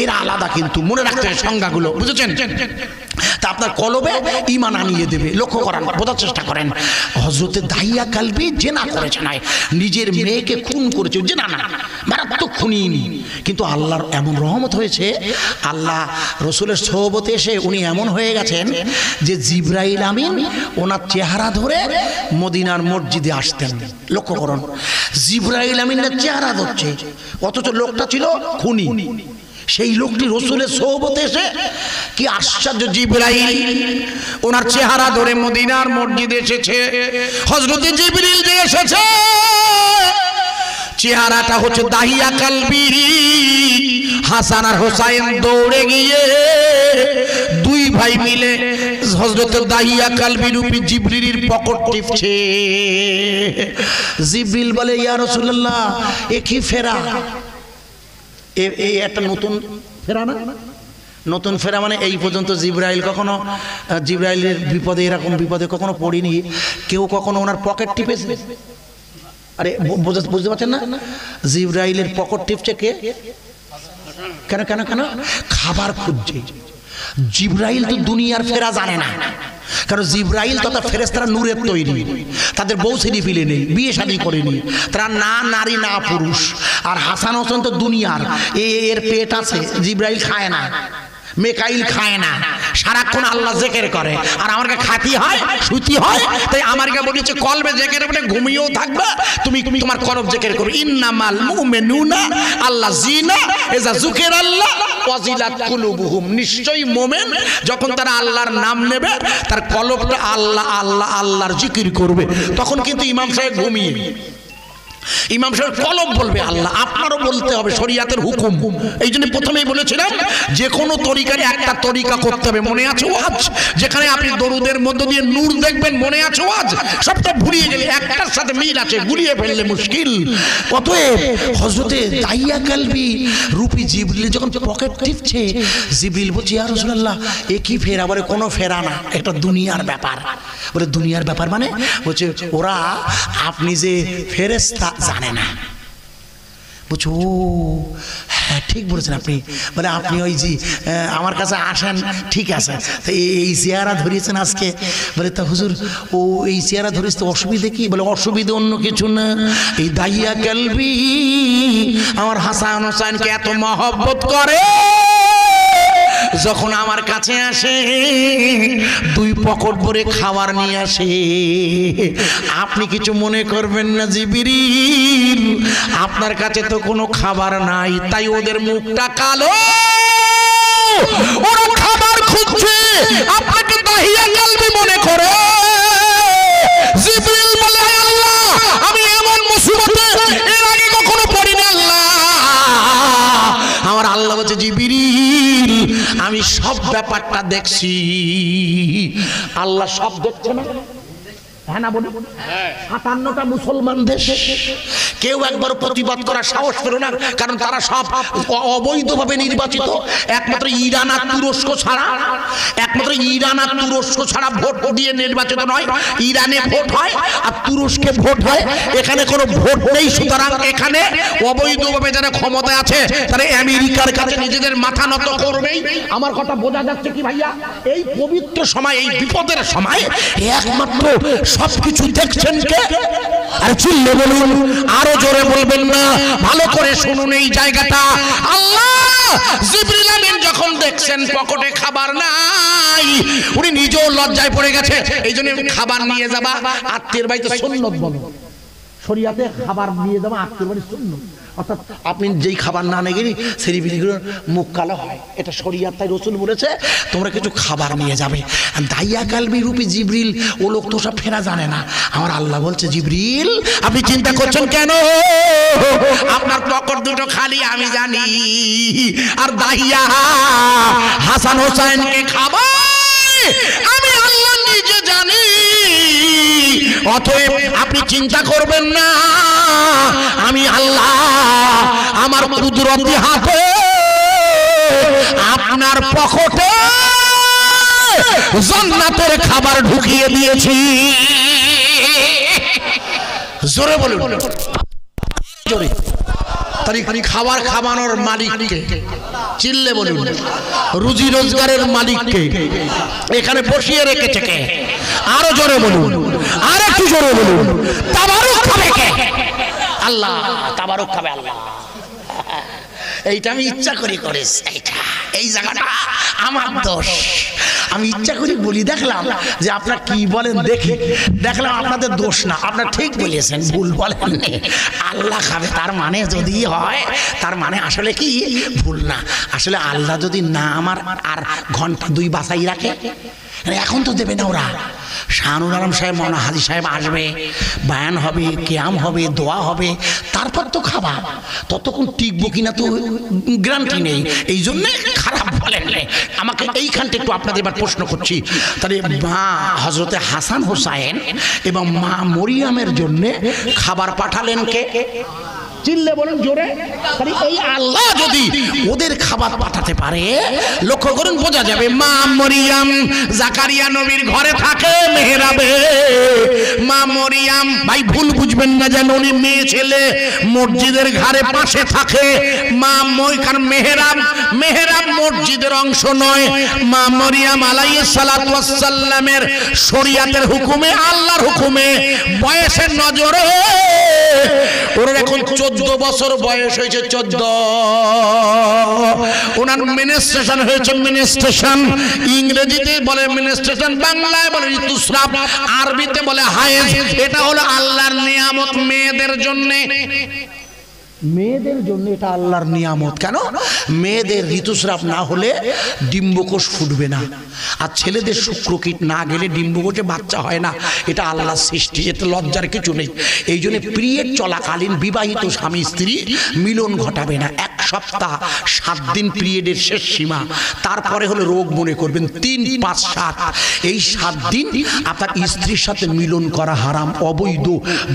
এরা আলাদা, কিন্তু মনে রাখতে হবে সংজ্ঞাগুলো, বুঝেছেন? তা আপনার কলবে ঈমান আনিয়ে দেবে। লক্ষ্য করেন, বোঝার চেষ্টা করেন। হযরতে দাহিয়া কালবি জেনা করেছে, নয় নিজের মেয়েকে খুন করেছে, জেনা না, মারাত্মক খুনি। কিন্তু আল্লাহর এমন রহমত হয়েছে, আল্লাহ রসুলের সোহবতে এসে উনি এমন হয়ে গেছেন যে জিবরাইল আমিন ওনার চেহারা ধরে মদিনার মসজিদে আসতেন। লক্ষ্য করুন, জিবরাইল আমিনের চেহারা ধরছে, অথচ লোকটা ছিল খুনি। সেই লোকটি রসুলের সোহবতে এসে, কি আশ্চর্য, জিবরাইল ওনার চেহারা ধরে মদিনার মসজিদে এসেছে। হযরতে জিবরিল যে এসেছে, চেহারাটা হচ্ছে দাহিয়া কালবি। হাসান আর হোসাইন দৌড়ে গিয়ে দুই ভাই মিলে হযরতে দাহিয়া কালবি রূপী জিবরিলের পকেট টিপছে। জিবরিল বলে, ইয়া রাসূলুল্লাহ, এ কি ফেরা? এই একটা নতুন ফেরা না? নতুন ফেরা মানে এই পর্যন্ত জিবরাইল কখনো, জিবরাইলের বিপদে, এরকম বিপদে কখনো পড়িনি। কেউ কখনো ওনার পকেট টিপেছে? আরে বুঝতে পারছেন না? জিবরাইলের পকেট টিপছে কে? কেন কেন কেন? খাবার খুঁজছে। জিবরাইল তো দুনিয়ার ফেরা জানে না, কারণ জিবরাইল তথা ফেরেশতারা নূরের তৈরি, তাদের বউ ছেলে পিলে নেই, বিয়ে শাদী করেনি, তারা না নারী না পুরুষ। আর হাসান হোসেন তো দুনিয়ার, এর পেট আছে, জিবরাইল খায় না, মেকাইল খায় না, সারাক্ষণ আল্লাহ জিকির করে। আর আমাকে খাতি হয়, শুতি হয়, তাই আমাকে বলেছে কলবে জিকির মানে ঘুমিয়েও থাকবে, তুমি তোমার কলব জিকির করো। ইন্নামাল মুমিনুনা আল্লাযিনা ইযা যুকিরাল্লাহ ওয়াজিলাত কুলুবুহুম, নিশ্চয়ই মুমিন যখন তারা আল্লাহর নাম নেবে তার কলবটা আল্লাহ আল্লাহ আল্লাহর জিকির করবে। তখন কিন্তু ইমাম সাহেব ঘুমিয়ে, ইমাম সাহেব কলব বলবে আল্লাহ, আপনারও বলতে হবে শরিয়াতের হুকুম। এই জন্য প্রথমেই বলেছিলাম যে কোনো তরিকার একটা তরিকা করতে হবে। মনে আছে ওয়াজ, যেখানে আপনি দরুদের মধ্য দিয়ে নূর দেখবেন, মনে আছে ওয়াজ, সবটা ভুলিয়ে গেলে একটার সাথে মিল আছে, গুলিয়ে ফেললে মুশকিল। অতএব হযরতে দাইয়া কালবি রূপী জিবরিল যখন পকেট টিপছে, জিবরিল বলছে ইয়া রাসূলুল্লাহ এ কি ফেরা? বলে কোনো ফেরা না, এটা দুনিয়ার ব্যাপার। বলে দুনিয়ার ব্যাপার মানে? বলছে ওরা আপনি যে ফেরেশতা জানে না। বলছো ও হ্যাঁ ঠিক বলেছেন আপনি। বলে আপনি ওই যে আমার কাছে আসেন, ঠিক আছে, তো এই চেহারা ধরিয়েছেন আজকে। বলে তা হুজুর ও এই চেহারা ধরিস তো অসুবিধে কি? বলে অসুবিধে অন্য কিছু না, এই দাইয়া কালবি আমার হাসান হোসেনকে এত মহব্বত করে, যখন আমার কাছে আসে দুই পকেট ভরে খাবার নিয়ে আসে। আপনি কিছু মনে করবেন না জিবরিল, আপনার কাছে তো কোনো খাবার নাই, তাই ওদের মুখটা কালো, ওরা খাবার খুঁজছে, আপনাকে দাহিয়া কালবি মনে করে। জিবরিল বলে আল্লাহ আমি এমন মুসিবতে এর আগে কখনো পড়িনি আল্লাহ। আমার আল্লাহ বলছে জিবরিল আমি সব ব্যাপারটা দেখছি। আল্লাহ সব দেখছে না? হ্যাঁ না বলি? 57টা মুসলমান দেশ, কেউ একবার প্রতিবাদ করার সাহস পেল না, কারণ তারা সব অবৈধভাবে নির্বাচিত। একমাত্র ইরান আর তুরস্ক ছাড়া, একমাত্র ইরান আর তুরস্ক ছাড়া ভোট দিয়ে নির্বাচিত নয়। ইরানে ভোট হয় আর তুরস্কে ভোট হয়, এখানে কোনো ভোট নেই। সুতরাং এখানে অবৈধভাবে যারা ক্ষমতায় আছে তারা আমেরিকার কাছে নিজেদের মাথা নত করবেই। আমার কথা বোঝা যাচ্ছে কি ভাইয়া? এই পবিত্র সময়, এই বিপদের সময় একমাত্র সবকিছু দেখছেন কে? আর চিল্লে বলুন, আরো জোরে বলবেন না, ভালো করে শুনুন এই জায়গাটা। আল্লাহ জিবরিল আমিন যখন দেখছেন পকেটে খাবার নাই, উনি নিজেও লজ্জায় পড়ে গেছে। এই জন্য খাবার নিয়ে যাবা আত্মীয়ের বাড়িতে সুন্নত বলে, শরিয়াতে খাবার নিয়ে যাবা আত্মীয়ের বাড়ি সুন্নত। অর্থাৎ আপনি যেই খাবার না নিয়ে গেলে সেরিবিলিগুলোর মুখ কালো হয়, এটা শরিয়াত, তাই রাসূল বলেছে তোমরা কিছু খাবার নিয়ে যাবে। দাইয়া কালবি রূপী জিবরিল ও লোক তো সব ফেরা জানে না। আমার আল্লাহ বলছে জিবরিল আপনি চিন্তা করছেন কেন? আপনার পকেট দুটো খালি আমি জানি, আর দাইয়া হাসান হোসেনকে খাবার আমি আল্লাহ নিজে জানি। অতএব আপনি চিন্তা করবেন না, আমি আল্লাহ আমার কুদরতি হাতে আপনার পকেটে জান্নাতের খাবার ঢুকিয়ে দিয়েছি। জোরে বলুন, জোরে। তাই খাবার খাওয়ানোর মালিককে চিল্লে বলুন, রুজি রোজগারের মালিককে এখানে বসিয়ে রেখেছে কে? আরো জোরে বলুন, আর একটু জোরে বলুন। তাবারুক খাবে কে? আল্লাহ। তাবারুক খাবে আল্লাহ। এইটা আমি ইচ্ছা করে করেছি, এইটা এই জায়গাটা আমার দোষ, আমি ইচ্ছা করে বলি। দেখলাম যে আপনারা কি বলেন, দেখি দেখলাম আপনাদের দোষ না, আপনারা ঠিক বলেছেন, ভুল বলেন। আল্লাহ খাবে তার মানে যদি হয়, তার মানে আসলে কি ভুল না। আসলে আল্লাহ যদি না আমার আর ঘন্টা 2 বাঁচাই রাখে, এখন তো দেবে না ওরা। শাহানুর আলম সাহেব, মৌলানা হাজী সাহেব আসবে, বায়ান হবে, কিয়াম হবে, দোয়া হবে, তারপর তো খাবার। ততক্ষণ টিকবো কিনা তো গ্যারান্টি নেই। এই জন্যে খারাপ বলেন। আমাকে এইখানটা একটু আপনাদের এবার প্রশ্ন করছি, তাহলে মা হযরতে হাসান হোসাইন এবং মা মরিয়মের জন্য খাবার পাঠালেন কে? চিল্লে বলুন জোরে। তাহলে এই আল্লাহ যদি ওদের খাবার পাঠাতে পারে, লক্ষ্য করুন, বোঝা যাবে। মা মরিয়ম জাকারিয়া নবীর ঘরে থাকে মেহরাবে। মা মরিয়ম, ভাই ভুল বুঝবেন না যেন উনি মেয়ে ছেলে মসজিদের ঘরে পাশে থাকে। মা কারণ মেহরাব মসজিদের অংশ নয়। মা মরিয়ম আলাইহিস সালাতু ওয়াস সালামের শরিয়াতের হুকুমে, আল্লাহর হুকুমে, বয়সের নজরে ওর এখন 14 বছর বয়স হয়েছে। 14 ওনার মিনিস্ট্রেশন হয়েছে। মিনিস্ট্রেশন ইংরেজিতে বলে মিনিস্ট্রেশন, বাংলায় বলে ঋতুস্রাব, আরবিতে বলে হায়েজ। এটা হলো আল্লাহর নিয়ামত মেয়েদের জন্য। মেয়েদের জন্য এটা আল্লাহর নিয়ামত। কেন? মেয়েদের ঋতুস্রাব না হলে ডিম্বকোষ ফুটবে না, আর ছেলেদের শুক্রকীট না গেলে ডিম্বকোষে বাচ্চা হয় না। এটা আল্লাহর সৃষ্টি, এতে লজ্জার কিছু নেই। এই জন্য পিরিয়ড চলাকালীন বিবাহিত স্বামী স্ত্রী মিলন ঘটাবে না। 1 সপ্তাহ 7 দিন পিরিয়ডের শেষ সীমা, তারপরে হলো রোগ মনে করবেন 3, 5, 7। এই 7 দিন আপনার স্ত্রীর সাথে মিলন করা হারাম, অবৈধ,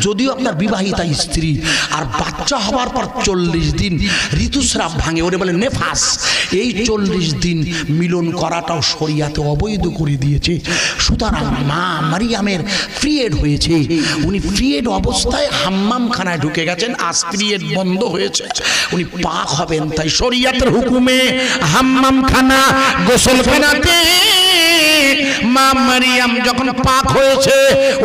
যদিও আপনার বিবাহিতা স্ত্রী। আর বাচ্চা হওয়ার পর 40 দিন ঋতুস্রাব ভাঙে, ওরে বলে নেফাস। এই 40 দিন মিলন করাটাও শরিয়াতে অবৈধ করে দিয়েছে। সুতরাং মা মারিয়ামের পিরিয়ড হয়েছে, উনি পিরিয়ড অবস্থায় হাম্মামখানায় ঢুকে গেছেন, আজ পিরিয়ড বন্ধ হয়েছে, উনি পাক হবেন। তাই শরিয়াতের হুকুমে হাম্মামখানা গোসলখানাতে মা মারিয়াম যখন পাক হয়েছে,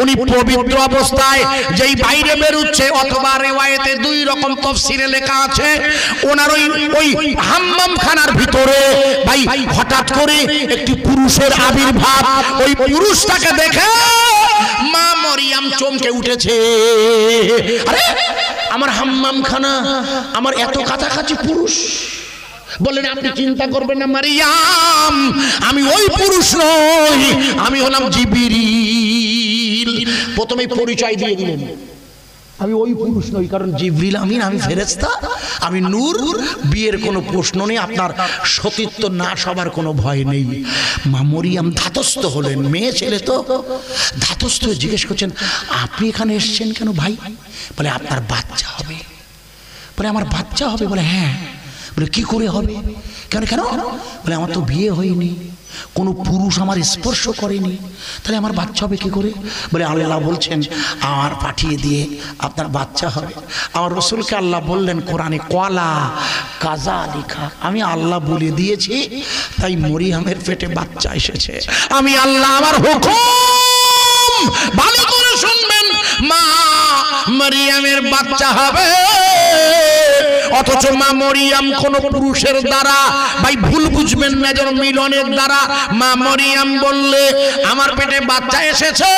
উনি পবিত্র অবস্থায় যেই বাইরে বেরুচ্ছে, অথবা রিওয়ায়েতে 2 রকম তাফসীরে লেখা আছে, ওনার ওই হাম্মামখানার ভিতরে ভাই হঠাৎ করে একটি পুরুষের আবির্ভাব। ওই পুরুষটাকে দেখে মা মারিয়াম চমকে উঠেছে। আরে আমার হাম্মামখানা, আমার এত কাছাকাছি পুরুষ। বলেন আপনি চিন্তা করবেন না মারিয়াম, আমি ওই পুরুষ নই, আমি হলাম জিবরিল। প্রথমেই পরিচয় দিয়ে দিলেন, আমি ওই পুরুষ নই, কারণ জিবরিল আমিন, আমি ফেরেশতা, আমি নূর। বিয়ের কোনো প্রশ্ন নেই, আপনার সতীত্ব না সবার কোনো ভয় নেই। মা মরিয়াম ধাতস্থ হলেন, মেয়ে ছেলে তো ধাতস্থ হয়ে জিজ্ঞেস করছেন, আপনি এখানে এসেছেন কেন ভাই? বলে আপনার বাচ্চা হবে। বলে আমার বাচ্চা হবে? বলে হ্যাঁ। বলে কি করে হবে? কেন কেন? বলে আমার তো বিয়ে হয়নি, কোনো পুরুষ আমার স্পর্শ করেনি, তাহলে আমার বাচ্চা হবে কি করে? বলে আল্লাহ বলছেন আমার পাঠিয়ে দিয়ে আপনার বাচ্চা হবে। আমার রাসূলকে আল্লাহ বললেন কোরআনে, কলা কাজা লেখা, আমি আল্লাহ বলে দিয়েছি, তাই মরিয়ামের পেটে বাচ্চা এসেছে। আমি আল্লাহ, আমার হুকুম ভালো করে শুনবেন, মা মরিয়ামের বাচ্চা হবে। অথচ মা মরিয়াম কোন পুরুষের দ্বারা, ভাই ভুল বুঝবেন না, যেন মিলনের দ্বারা। মা মরিয়াম বললে আমার পেটে বাচ্চা এসেছে,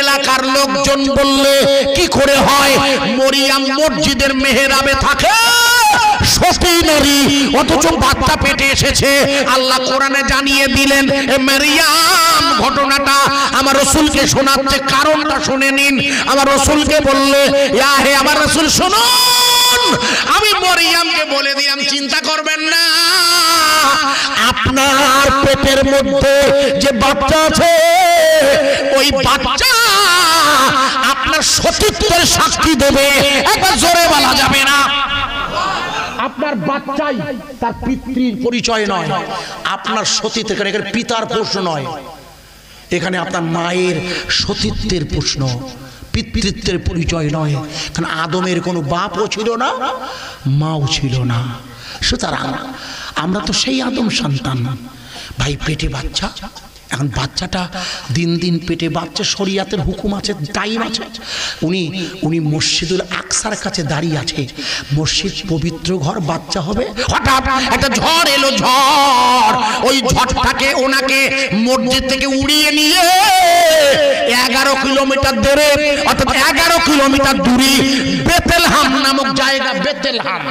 এলাকার লোকজন বললে কি করে হয়? মরিয়াম মসজিদের মেহরাবে থাকে, সতী নারী, অথচ বাচ্চা পেটে এসেছে। আল্লাহ কোরআনে জানিয়ে দিলেন, এ মারিয়াম ঘটনাটা আমার রাসূলকে শোনাচ্ছে, কারণটা শুনে নিন। আমার রাসূলকে বললে, ইয়া হে আমার রাসূল শুনুন, আমি মরিয়ামকে বলে দিলাম চিন্তা করবেন না, আপনার পেটের মধ্যে যে বাচ্চা আছে, ওই বাচ্চা আপনার সতীত্বের সাক্ষী দেবে। একবার জোরে বলা যাবে না। আপনার বাচ্চাই তার পিতৃর পরিচয় নয়, আপনার সতীত্বের, এখানে পিতার প্রশ্ন নয়, এখানে আপনার মায়ের সতীত্বের প্রশ্ন, পিতৃত্বের পরিচয় নয়। কারণ আদমের কোনো বাপও ছিল না, মাও ছিল না। সুতরাং আমরা তো সেই আদম সন্তান। ভাই পেটে বাচ্চা, এখন বাচ্চাটা দিন দিন পেটে বাচ্চা, শরিয়াতের হুকুম আছে, টাইম আছে। উনি মসজিদুল আকসার কাছে দাঁড়িয়ে আছে, মসজিদ পবিত্র ঘর, বাচ্চা হবে। হঠাৎ একটা ঝড় এলো, ঝড়, ওই ঝড়টাকে ওনাকে মসজিদ থেকে উড়িয়ে নিয়ে 11 কিলোমিটার দূরে, অর্থাৎ 11 কিলোমিটার দূরে বেতেলহাম নামক জায়গা, বেতেলহাম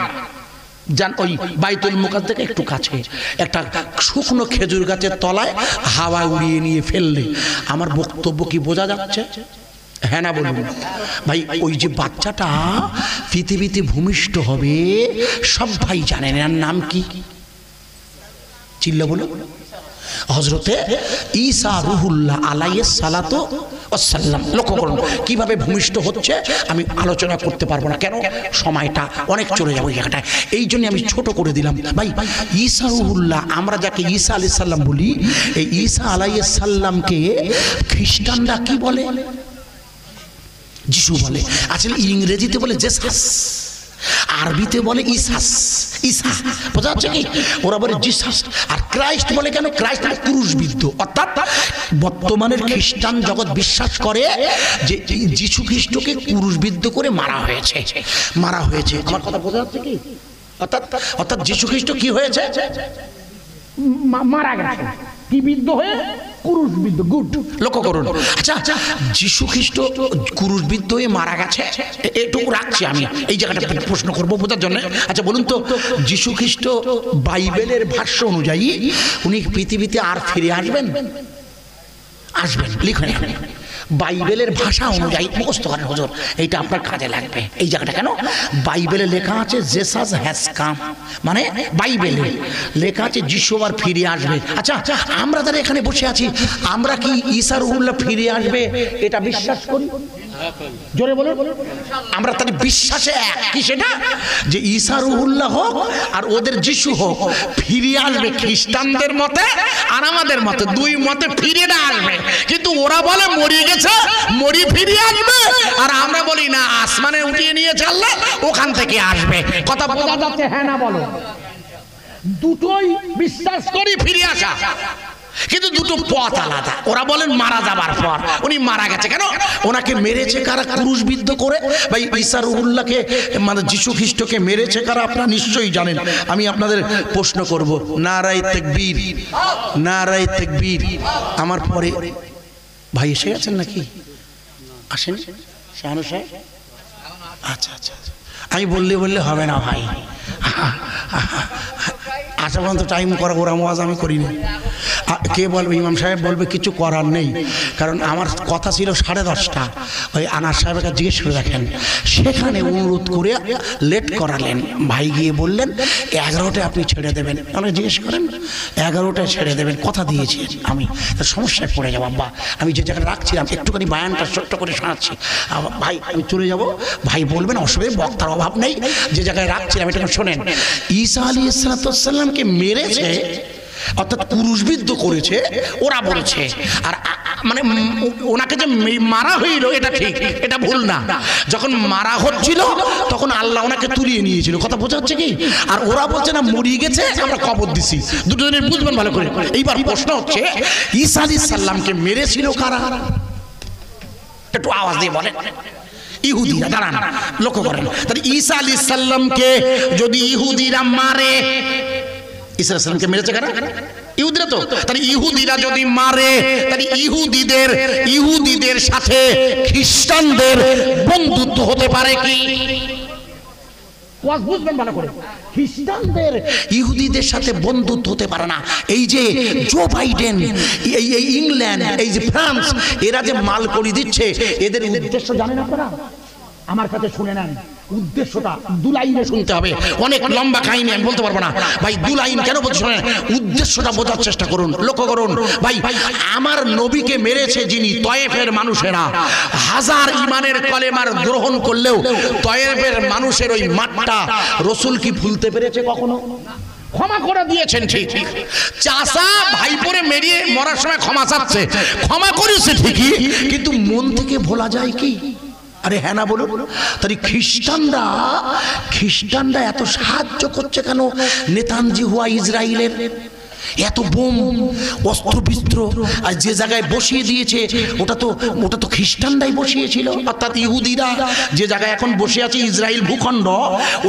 জান, ওই বাইতুল মুকাদ্দাস থেকে একটু কাছে একটা শুকনো খেজুর গাছের তলায় হাওয়া উড়িয়ে নিয়ে ফেললে। আমার বক্তব্য কি বোঝা যাচ্ছে? হ্যাঁ না বলুন ভাই। ওই যে বাচ্চাটা পৃথিবীতে ভূমিষ্ঠ হবে, সব ভাই জানেন, এর নাম কি? চিল্লা বলো। হযরতে ঈসা রুহুল্লাহ আলাইহিস সালাতু ওয়াস সালাম। লক্ষ্য করুন কিভাবে ভূমিষ্ঠ হচ্ছে, আমি আলোচনা করতে পারবো না, কেন সময়টা অনেক চলে যাবে ওই জায়গাটায়, এই জন্য আমি ছোট করে দিলাম। ভাই ঈসা রুহুল্লাহ, আমরা যাকে ঈসা আলাইহিস সালাম বলি, এই ঈসা আলাইহিস সালামকে খ্রিস্টানরা কি বলে? যিশু বলে। আসলে ইংরেজিতে বলে জেসাস, আরবিতে বলে ইসাস, ঈসা, বোঝা যাচ্ছে কি? ওরা বলে জিসাস। আর ক্রাইস্ট বলে কেন? ক্রাইস্ট মানে ক্রুশবিদ্ধ। অর্থাৎ বর্তমানের খ্রিস্টান জগৎ বিশ্বাস করে যে যিশু খ্রিস্টকে ক্রুশবিদ্ধ করে মারা হয়েছে, মারা হয়েছে। আমার কথা বোঝা যাচ্ছে কি? অর্থাৎ যিশু খ্রিস্ট কি হয়েছে? মারা গেছে। কি বিদ্ধ হয়ে? ক্রুশবিদ্ধ, গুড, লক্ষ্য করুন। আচ্ছা, যীশু খ্রিস্ট ক্রুশবিদ্ধ হয়ে মারা গেছে, এটুকু রাখছি আমি, এই জায়গাটা প্রশ্ন করবো বোঝার জন্য। আচ্ছা বলুন তো, যীশু খ্রিস্ট বাইবেলের ভাষ্য অনুযায়ী উনি পৃথিবীতে আর ফিরে আসবেন? আসবেন, লিখুন। বাইবেলের ভাষা অনুযায়ী মুখস্থ করেন হুজুর, এইটা আপনার কাজে লাগবে। এই জায়গাটা কেন? বাইবেলে লেখা আছে জেসাস হ্যাজ কাম, মানে বাইবেলে লেখা আছে যিশু আবার ফিরে আসবে। আচ্ছা, আমরা যারা এখানে বসে আছি, আমরা কি ঈসা রুহুল্লাহ ফিরে আসবে এটা বিশ্বাস করি? জোরে বলুন। আমরা তার বিশ্বাসে এক, কি সেটা? যে ঈসা রুহুল্লাহ হোক আর ওদের যিশু হোক ফিরে আসবে, খ্রিস্টানদের মতে আর আমাদের মতে, দুই মতে ফিরে না আসবে। কিন্তু ওরা বলে মরিয়ে গেছে, মরি ফিরে আসবে, আর আমরা বলি না, আসমানে উঠিয়ে নিয়ে চললে ওখান থেকে আসবে। কথা বোঝা যাচ্ছে? হ্যাঁ না বলো? দুটোই বিশ্বাস করি, ফিরে আসা, কিন্তু দুটো পথ আলাদা। ওরা বলেন মারা যাবার পর, উনি মারা গেছে কেন? ওনাকে মেরেছে কারা? ক্রুশবিদ্ধ করে। ভাই ঈসা রুহুল্লাহকে মানে যীশু খ্রিস্টকে মেরেছে কারা? আপনারা নিশ্চয়ই জানেন। আমি আপনাদের প্রশ্ন করব, নারায়ে তাকবীর, নারায়ে তাকবীর। আমার পরে ভাই এসে গেছেন নাকি? আসেন শাহানু সাহেব। আচ্ছা আচ্ছা, আমি বললে হবে না ভাই, আসা পর্যন্ত টাইম করা, ওরা ওয়াজ আমি করিনি। কে বলবে? ইমাম সাহেব বলবে কিছু করার নেই, কারণ আমার কথা ছিল 10:30। ওই আনার সাহেবকে জিজ্ঞেস করে দেখেন, সেখানে অনুরোধ করে লেট করালেন। ভাই গিয়ে বললেন 11টায় আপনি ছেড়ে দেবেন। আমাকে জিজ্ঞেস করেন 11টায় ছেড়ে দেবেন, কথা দিয়েছি আমি, তার সমস্যায় পড়ে যাবো। আব্বা আমি যে জায়গায় রাখছিলাম একটুখানি বায়ানটা ছোট্ট করে শোনাচ্ছি, ভাই আমি চলে যাব। ভাই বলবেন অসুবিধা, বক্তার অভাব নেই, যে জায়গায় রাখছিলাম এটা শোনেন। ঈসা আলাইহিস সালামকে মেরেছে, অর্থাৎ ক্রুশবিদ্ধ করেছে ওরা বলছে, আর মানে ওনাকে যে মারা হইল এটা ঠিক, এটা ভুল না। যখন মারা হচ্ছিল তখন আল্লাহ ওনাকে তুলিয়ে নিয়েছিল, কথা বোঝা হচ্ছে কি? আর ওরা বলছে না মরিয়ে গেছে, আমরা কবর দিছি। দুটো জিনিস বুঝবেন ভালো করে। এইবার প্রশ্ন হচ্ছে, ঈসা আলাইহিস সালামকে মেরেছিল কারা? একটু আওয়াজ দিয়ে বলেন। ইহুদিরা। দাঁড়ান, লক্ষ্য করেন। তাহলে ঈসা আলাইহিস সালামকে যদি ইহুদিরা মারে, ঈসা আলাইহিস সালামকে মেরেছে কারা? ইহুদিরা তো। তাহলে ইহুদিরা যদি মারে, তাহলে ইহুদিদের সাথে খ্রিস্টানদের বন্ধুত্ব হতে পারে কি? বুঝবেন ভালো করে। খ্রিস্টানদের ইহুদিদের সাথে বন্ধুত্ব হতে পারে না। এই যে জো বাইডেন, এই ইংল্যান্ড, এই যে ফ্রান্স, এরা যে মাল করি দিচ্ছে, এদের উদ্দেশ্য জানেন আপনারা? আমার কাছে শুনে নেন উদ্দেশ্যটা, দুলাইনে শুনতে হবে, অনেক লম্বা কাহিনী, আমি বলতে পারবো না ভাই। দুলাইন কেন বলতে শুনেন, উদ্দেশ্যটা বোঝার চেষ্টা করুন, লক্ষ্য করুন। ভাই আমার নবীকে মেরেছে যিনি, তয়েফের মানুষেরা 1000 ইমানের কলেমার গ্রহণ করলেও তয়েফের মানুষের ওই মাঠটা রসুল কি ভুলতে পেরেছে কখনো? ক্ষমা করে দিয়েছেন ঠিক। চাচা ভাইপোরে মেরিয়ে মরার সময় ক্ষমা চাচ্ছে, ক্ষমা করেছে ঠিকই, কিন্তু মন থেকে ভোলা যায় কি? আরে হ্যাঁ না বলুন। তাই খ্রিস্টানরা এত সাহায্য করছে কেন নেতানজিহু ইসরায়েলের? এত বোম অস্ত্রবিস্ত্র আর যে জায়গায় বসিয়ে দিয়েছে, ওটা তো খ্রিস্টানরাই বসিয়েছিল, অর্থাৎ ইহুদিরা যে জায়গায় এখন বসে আছে ইসরায়েল ভূখণ্ড,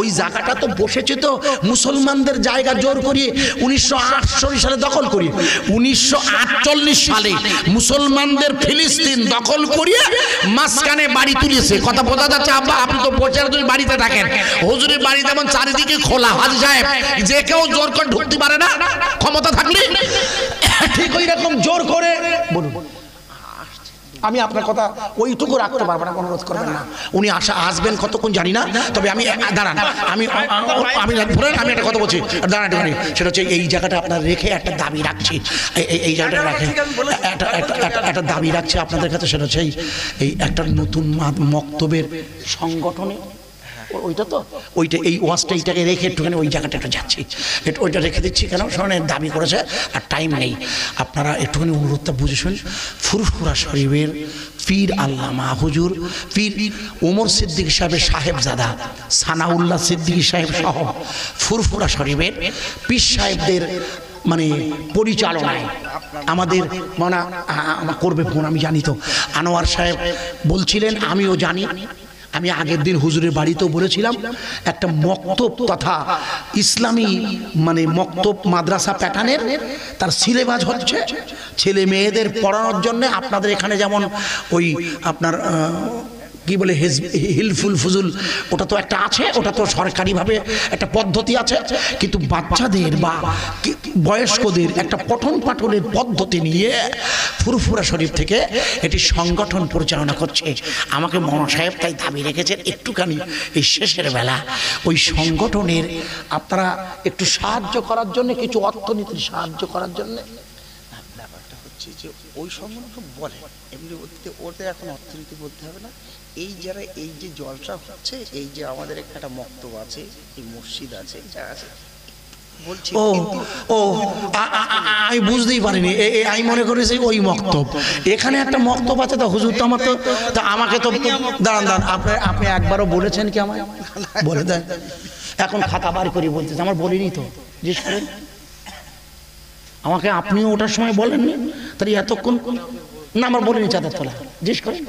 ওই জায়গাটা তো বসেছে তো মুসলমানদের জায়গা জোর করিয়ে 1948 সালে দখল করিয়ে, 1948 সালে মুসলমানদের ফিলিস্তিন দখল করিয়ে মাঝখানে বাড়ি তুলেছে। কথা বোঝা যাচ্ছে? আব্বা আপনি তো বসে যদি বাড়িতে থাকেন, হুজুরের বাড়ি যেমন চারিদিকে খোলা, হাজি সাহেব যে কেউ জোর করে ঢুকতে পারে না, ক্ষমতা থাকলে ঠিক ওই রকম জোর করে বলুন। আমি আপনার কথা ওইটুকু রাখতে পারবো না, অনুরোধ করবেন না। উনি আসবেন কতক্ষণ জানি না, তবে আমি দাঁড়ান, আমি একটা কথা বলছি, দাঁড়ান, সেটা হচ্ছে এই জায়গাটা আপনার রেখে একটা দাবি রাখছি, এই জায়গাটা রাখে একটা দাবি রাখছি আপনাদের কাছে। সেটা হচ্ছে এই একটা নতুন মক্তবের সংগঠনে ওইটা এই ওয়াজটা এইটাকে রেখে একটুখানি ওই জায়গাটা একটু যাচ্ছি, ওইটা রেখে দিচ্ছি। কেন? শোনেন, দাবি করেছে আর টাইম নেই, আপনারা একটুখানি অনুরোধটা বুঝে শুন। ফুরফুরা শরীফের পীর আল্লামা হুজুর পীর ওমর সিদ্দিক সাহেবের সাহেবজাদা সানাউল্লাহ সিদ্দিক সাহেব সহ ফুরফুরা শরীফের পীর সাহেবদের মানে পরিচালনায় আমাদের করবে ফোন, আমি জানি তো। আনোয়ার সাহেব বলছিলেন, আমিও জানি, আমি আগের দিন হুজুরের বাড়িতেও বলেছিলাম, একটা মক্তব তথা ইসলামী মানে মক্তব মাদ্রাসা প্যাটার্নের তার সিলেবাস হচ্ছে ছেলে মেয়েদের পড়ানোর জন্য। আপনাদের এখানে যেমন ওই আপনার কি বলে হিলফুল ফুজুল, ওটা তো একটা আছে, ওটা তো সরকারিভাবে একটা পদ্ধতি আছে, কিন্তু বাচ্চাদের বা বয়স্কদের একটা পঠন পাঠনের পদ্ধতি নিয়ে ফুরফুরা শরীফ থেকে এটি সংগঠন পরিচালনা করছে। আমাকে মনো সাহেব তাই দাবি রেখেছেন একটুখানি এই শেষের বেলা ওই সংগঠনের আপনারা একটু সাহায্য করার জন্য, কিছু অর্থনীতির সাহায্য করার জন্য। ব্যাপারটা হচ্ছে যে ওই সংগঠন বলে এমনি ওদের এখন অর্থনীতি বলতে হবে না। এই যারা এই যে জলসা হচ্ছে, এই যে আমাদের একটা মক্তব আছে, এই মসজিদ আছে, যা আছে বলছি। ও ও আমি বুঝতেই পারিনি, আমি মনে করেছি ওই মক্তব। এখানে একটা মক্তব আছে তো হুজুর, তো আমার তো আমাকে তো দাঁড়ান দাঁড়ান, আপনি একবারও বলেছেন কি আমায়? বলে দেন এখন খাতা বার করি বলতেছে, আমার বলিনি তো, জিজ্ঞেস করেন আমাকে। আপনিও ওটার সময় বলেননি, তাহলে এতক্ষণ না আমার বলিনি চাঁদের তোলা, জিজ্ঞেস করেন।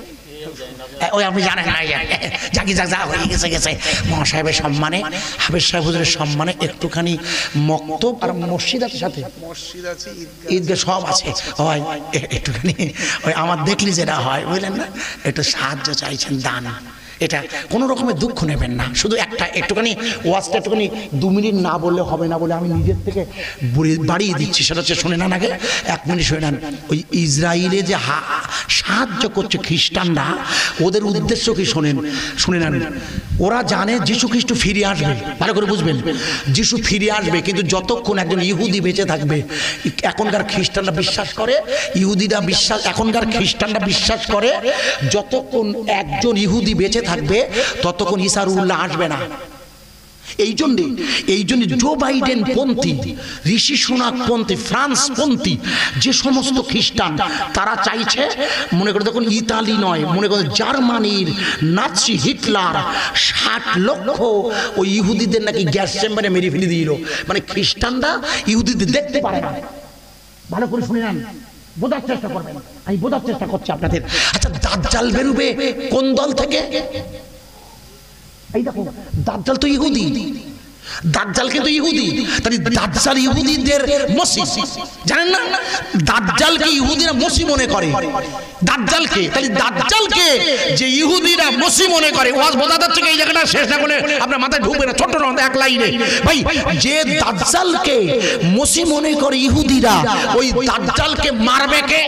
ওই আপনি জানেন না, যাকি যা যা হয়ে গেছে গেছে। মহাসাহেবের সম্মানে, হাফেজ সাহেব হুজুরের সম্মানে একটুখানি মক্তব আর মসজিদ আছে, সাথে মসজিদ আছে, ঈদগাহ সব আছে, হয় একটুখানি ওই আমার দেখলি যেটা হয় বুঝলেন না, একটু সাহায্য চাইছেন, দান। এটা কোনো রকমের দুঃখ নেবেন না, শুধু একটা একটুখানি ওয়াজটা একটুখানি 2 মিনিট না বললে হবে না বলে আমি নিজের থেকে বাড়িয়ে দিচ্ছি। সেটা হচ্ছে শুনে নেন, আগে 1 মিনিট শুনে নেন। ওই ইসরায়েলে যে সাহায্য করছে খ্রিস্টানরা, ওদের উদ্দেশ্য কি শোনেন, শুনে নেন। ওরা জানে যিশু খ্রিস্ট ফিরে আসবে, ভালো করে বুঝবেন, যিশু ফিরে আসবে, কিন্তু যতক্ষণ একজন ইহুদি বেঁচে থাকবে, এখনকার খ্রিস্টানরা বিশ্বাস করে, ইহুদিরা বিশ্বাস, এখনকার খ্রিস্টানরা বিশ্বাস করে যতক্ষণ একজন ইহুদি বেঁচে থাকবে ততক্ষণ ঈসা রুহুল্লাহ আসবে না। এই জন্য জো বাইডেন পন্থী, ঋষি সুনাক পন্থী, ফ্রান্স পন্থী যে সমস্ত খ্রিস্টান, তারা চাইছে, মনে করে দেখুন ইতালি নয়, মনে করে জার্মানির নাৎসি হিটলার 60 লক্ষ ওই ইহুদিদের নাকি গ্যাস চেম্বারে মেরে ফেলে দিল। মানে খ্রিস্টানরা ইহুদিদের দেখতে পারে না। ভালো করে শুনে নেন, বোঝার চেষ্টা করবেন, আমি বোঝার চেষ্টা করছি আপনাদের। আচ্ছা, দাজ্জাল বেরোবে কোন দল থেকে? এই দেখো, দাজ্জাল তো ইহুদি, দাজ্জাল কিন্তু ইহুদি, তাহলে দাজ্জাল ইহুদিদের মসিহ, জানেন না? দাজ্জালকে ইহুদিরা মসিহ মনে করে, দাজ্জালকে, তাহলে দাজ্জালকে যে ইহুদিরা মসিহ মনে করে, ওয়াজ বোঝা যাচ্ছে এই জায়গাটা শেষ না করে আপনার মাথায় ঢুকবে না, ছোট্ট না এক লাইনে ভাই। যে দাজ্জালকে মসিহ মনে করে ইহুদিরা, ওই দাজ্জালকে মারবে কে?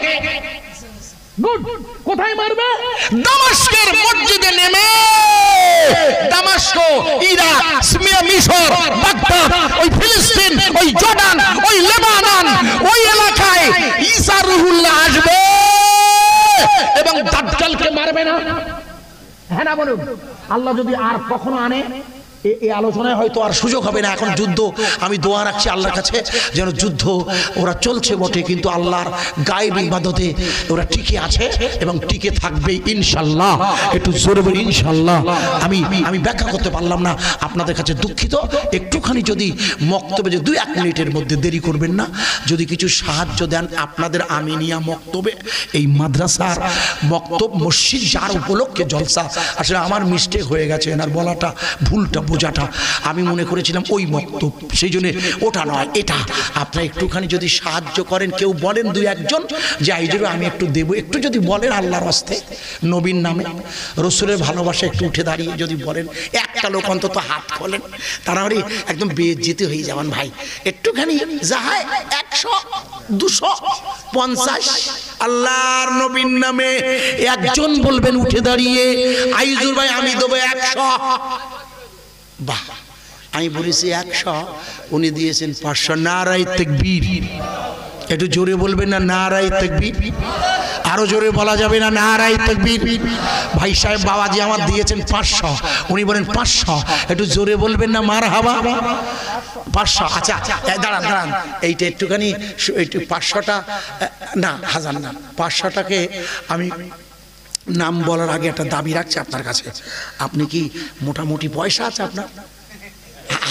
কোথায় মারবে? দামাস্কের মসজিদে নেমে, দামাস্ক, ইরাক, মিশর, বাগদাদ, ওই ফিলিস্তিন, ওই জর্ডান, ওই লেবানন, ওই এলাকায় ঈসা রুহুল্লাহ আসবে এবং দাজ্জালকে মারবে না। হ্যাঁ না বলুন? আল্লাহ যদি আর কখনো আনে, এই আলোচনায় হয়তো আর সুযোগ হবে না। এখন যুদ্ধ, আমি দোয়া রাখছি আল্লাহর কাছে যেন যুদ্ধ ওরা চলছে বটে, কিন্তু আল্লাহর গায়েবী ইবাদতে ওরা টিকে আছে এবং টিকে থাকবে ইনশাআল্লাহ। একটু জোরে বলি ইনশাআল্লাহ। আমি ব্যাখ্যা করতে পারলাম না, আপনাদের কাছে দুঃখিত। একটুখানি যদি মক্তবে, যে 2-1 মিনিটের মধ্যে দেরি করবেন না, যদি কিছু সাহায্য দেন আপনাদের আমিনিয়া মক্তবে, এই মাদ্রাসার মক্তব মসজিদ যার উপলক্ষে জলসা, আসলে আমার মিস্টেক হয়ে গেছে, এনার বলাটা ভুলটা বোঝাটা, আমি মনে করেছিলাম ওই মক্তব, সেই জন্য ওটা নয়, এটা। আপনারা একটুখানি যদি সাহায্য করেন, কেউ বলেন 2-1 জন যে এই জন্য আমি একটু দেবো, একটু যদি বলেন আল্লাহর হস্তে, নবীর নামে, রসুলের ভালোবাসা, একটু উঠে দাঁড়িয়ে যদি বলেন, একটা লোক অন্তত হাত খোলেন, তারা একদম বেইজ্জতি হয়ে যাবেন ভাই। একটুখানি যাহাই 100, 200, 50 আল্লাহর নবীর নামে একজন বলবেন উঠে দাঁড়িয়ে, আইজুর ভাই আমি দেবো 100। বাহ, আমি বলেছি 100, উনি দিয়েছেন 500। নারায়ে তাকবীর, একটু জোরে বলবেন না নারায়ে তাকবীর? আরো জোরে বলা যাবে না নারায়ে তাকবীর? ভাই সাহেব বাবাজি আমার দিয়েছেন 500, উনি বলেন 500, একটু জোরে বলবেন না মারহাবা? 500। আচ্ছা দাঁড়ান দাঁড়ান, এইটা একটুখানি, একটু 500টা না, 1000 না, 500টাকে আমি নাম বলার আগে একটা দাবি রাখছি আপনার কাছে। আপনি কি মোটামুটি পয়সা আছে আপনার?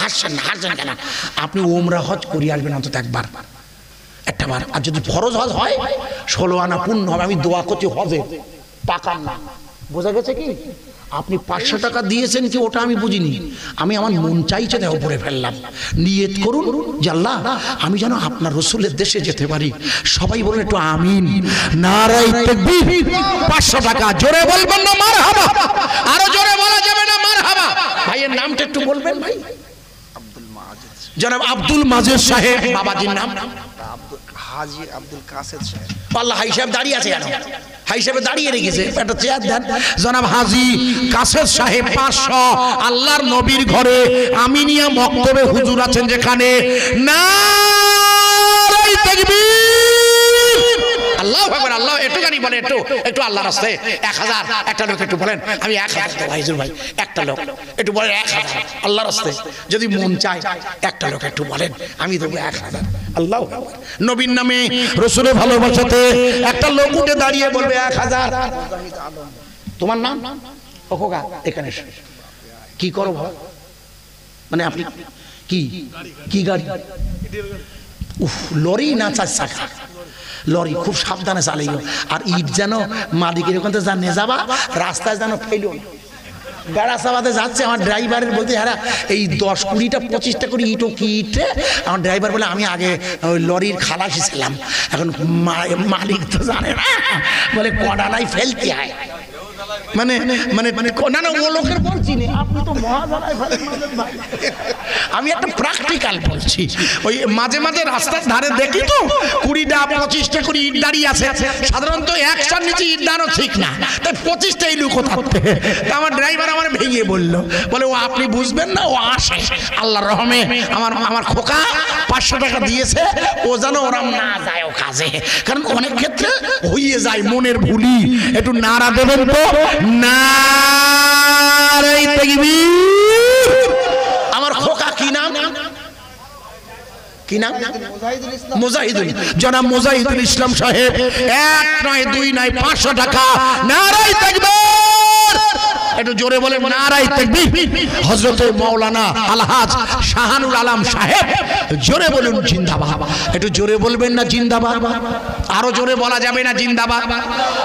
হাসছেন না, হাসছেন কেন? আপনি ওমরা হজ করিয়ে আসবেন অন্তত একবার, একটাবার। আর যদি ফরজ হজ হয় 16 আনা পূর্ণ হবে। আমি দোয়া করছি হজে টাকার না, বোঝা গেছে কি? আপনি 500 টাকা দিয়েছেন কি ওটা আমি বুঝিনি, আমি আমার মন চাইছে তাই উপরে ফেললাম। নিয়ত করুন যে আল্লাহ আমি যেন আপনার রসুলের দেশে যেতে পারি। সবাই বলেন একটু আমিন। নারায়ে তাকবীর। 500 টাকা জোরে বলবেন না মারহাবা? আরো জোরে বলা যাবে না মারহাবা? ভাইয়ের নামটা একটু বলবেন ভাই। আব্দুল মাজেদ, জনাব আব্দুল মাজেদ সাহেব। বাবাজির নাম? হাজী আব্দুল কাসেদ সাহেব। আল্লাহ হাই সাহেব দাঁড়িয়ে আছে কেন? হাই সাহেব দাঁড়িয়ে রেখেছে, একটা চেয়ার দেন। জনাব হাজী কাসেদ সাহেব 500। আল্লাহর নবীর ঘরে আমিনিয়া মক্তবে হুজুর আছেন যেখানে, নারায়ে তাকবীর। আল্লাহু আকবার। আল্লাহ একটুখানি বলে, একটু আল্লাহ রাস্তায় 1000। একটা লোক একটু বলেন আমি 1000 দেব হুজুর ভাই। একটা লোক একটু বলেন 1000 আল্লাহ রাস্তায়, যদি মন চায় একটা লোক একটু বলেন আমি দেবো 1000। আল্লাহু আকবার। নবীর নামে রাসূলের ভালোবাসাতে একটা লোক উঠে দাঁড়িয়ে বলবে 1000। তোমার নাম? ও খোকা এখানে এসো। কি করো ভাই? মানে আপনি কি গাড়ি? উফ, লরি না 4 চাকা? লরি। খুব সাবধানে চালিও। আর ইট যেন মালিকের ওখান থেকে নিয়ে যাবা, রাস্তায় যেন ফেলো না। বেড়া চাবাতে যাচ্ছে, আমার ড্রাইভারের বলতে হ্যাঁ এই 10, 20টা 25টা করে ইটও কি ইটে। আমার ড্রাইভার বলে আমি আগে ওই লরির খালাসি ছিলাম, এখন মালিক তো জানে না, বলে কড়া নাই ফেলতে হয়। মানে মানে মানে না না ও লোকের বলছি না, আপনি তো মহাজালায় ভাই। আমি একটা প্র্যাকটিক্যাল বলছি। ওই মাঝে মাঝে রাস্তার ধারে দেখি তো 20টা 25টা করে ইট দাঁড়িয়ে আছে। সাধারণত 100টার নিচে ইট দাঁড়ানো ঠিক না, তাই 25টা ইট কোথাতে। আমার ড্রাইভার আমার ভেঙে বললো, বলে ও আপনি বুঝবেন না, ও আসে আল্লাহর রহমে। আমার খোকা 500 টাকা দিয়েছে, ও যেন ওরম না যায় ও কাজে, কারণ অনেক ক্ষেত্রে হইয়ে যায় মনের ভুলি। একটু নারা দেবেন তো? নারায়ে তাকবীর। আমার খোকা কি নাম? কি নাম? মুজাহিদুল। জনাব মুজাহিদুল ইসলাম সাহেব 1 নয় 2 নয় 500 টাকা। নারায়ে তাকবীর। একটু জোরে বলেন নারায়ে তাকবীর। হযরত মাওলানা আলহাজ শাহানুল আলম সাহেব, জোরে বলুন জিন্দাবাদ। একটু জোরে বলবেন না জিন্দাবাদ? আরো জোরে বলা যাবে না জিন্দাবাদ?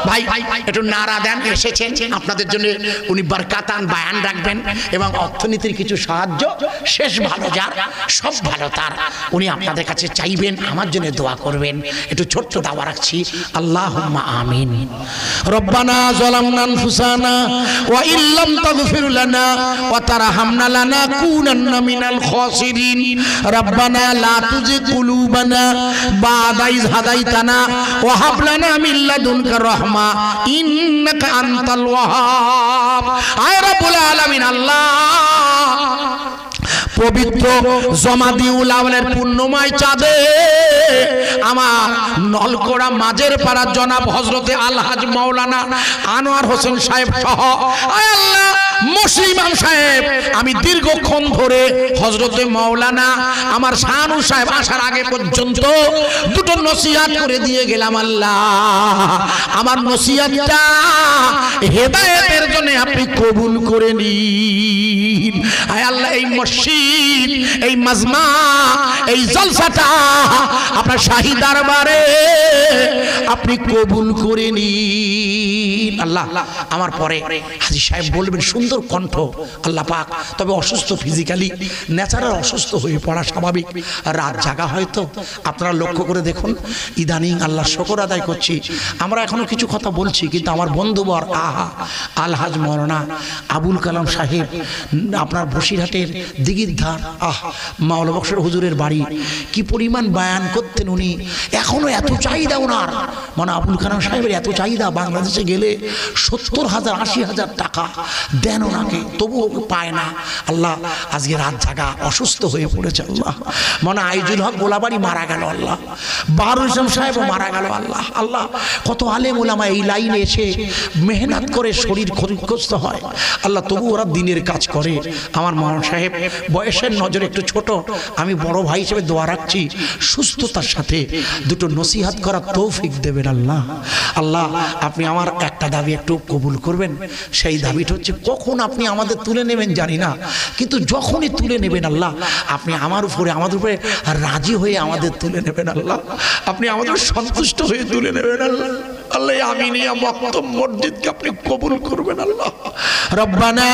ভাই একটু নারা দেন। এসেছেন আপনাদের জন্য উনি বরকাতান বায়ান রাখবেন এবং অর্থনীতির কিছু সাহায্য। শেষ ভালো যার সব ভালো তার, উনি আপনাদের কাছে চাইবেন, আমার জন্য দোয়া করবেন। একটু ছোট্ট দাওয়া রাখছি। আল্লাহুম্মা আমিন। রব্বানা যালামনা আনফুসানা ওয়া ইল্লাম তাগফির লানা ওয়া তারহামনা লানাকুনান্না মিনাল খাসিরিন। রব্বানা লা তুজিগ কুলুবানা বা'দা ইয হাদাইতানা ওয়া হাব লানা মিন লাদুনকা রাহমা ইন্নাকা আনতাল ওয়াহ্হাব। আয় রব্বুল আলামিন, আল্লাহ পবিত্র জমাদিউল আওয়ালের পুণ্যময় চাঁদে আমার নলকোড়া মাঝের পাড়া জনাব হযরতে আলহাজ মাওলানা আনোয়ার হোসেন সাহেব সহ আয় আল্লাহ মুসলিম সাহেব, আমি দীর্ঘক্ষণ ধরে হযরতে মাওলানা আমার শাহানু সাহেব আসার আগে পর্যন্ত দুটো নসিহত করে দিয়ে গেলাম। আল্লাহ আমার নসিহতটা হেদায়েতের জন্য আপনি কবুল করে নিন। আয় আল্লাহ এই মসজিদ, এই মাজমা, এই জলসাটা আপনার শাহী দরবারে আপনি কবুল করে নিন। আল্লাহ আমার পরে হাজী সাহেব বলবেন, সুন্দর কণ্ঠ আল্লাহ পাক, তবে অসুস্থ ফিজিক্যালি, ন্যাচারাল অসুস্থ হয়ে পড়া স্বাভাবিক, রাত জাগা হয়তো। আপনারা লক্ষ্য করে দেখুন ইদানিং আল্লাহ শুকর আদায় করছি, আমরা এখনো কিছু কথা বলছি, কিন্তু আমার বন্ধুবর আলহাজ মাওলানা আবুল কালাম সাহেব আপনার বসিরহাটের দিঘির ধার, মাওলা বক্সের হুজুরের বাড়ি, কি পরিমাণ বায়ান করতেন উনি। এখনো এত চাহিদা ওনার, মানে আবুল কালাম সাহেবের এত চাহিদা, বাংলাদেশে গেলে 70,000 80,000 টাকা দেন ওনাকে, তবুও পায় না। আল্লাহ আজকে রাত জাগা অসুস্থ হয়ে পড়েছে। আল্লাহ মানে আইজুল হক গোলাবাড়ি মারা গেল, আল্লাহ বাহারুল ইসলাম সাহেবও মারা গেল। আল্লাহ আল্লাহ কত আলেম ওলামা এই লাইনে এসে মেহনত করে শরীর ক্ষতিগ্রস্ত হয়, আল্লাহ তবু ওরা দিনের কাজ করে। আমার মাওলানা সাহেব বয়সের নজরে একটু ছোট, আমি বড় ভাই হিসেবে দোয়া রাখছি সুস্থতার সাথে দুটো নসিহত করার তৌফিক দেবেন। আল্লাহ আল্লাহ আপনি আমার একটা দাবি একটু কবুল করবেন। সেই দাবিটা হচ্ছে, কখন আপনি আমাদের তুলে নেবেন জানি না, কিন্তু যখনই তুলে নেবেন আল্লাহ আপনি আমাদের উপরে রাজি হয়ে আমাদের তুলে নেবেন। আল্লাহ আপনি আমাদের সন্তুষ্ট হয়ে তুলে নেবেন। আল্লাহ আল্লাহ আমিনিয়া মক্তব মসজিদকে আপনি কবুল করবেন আল্লাহ। রব্বানা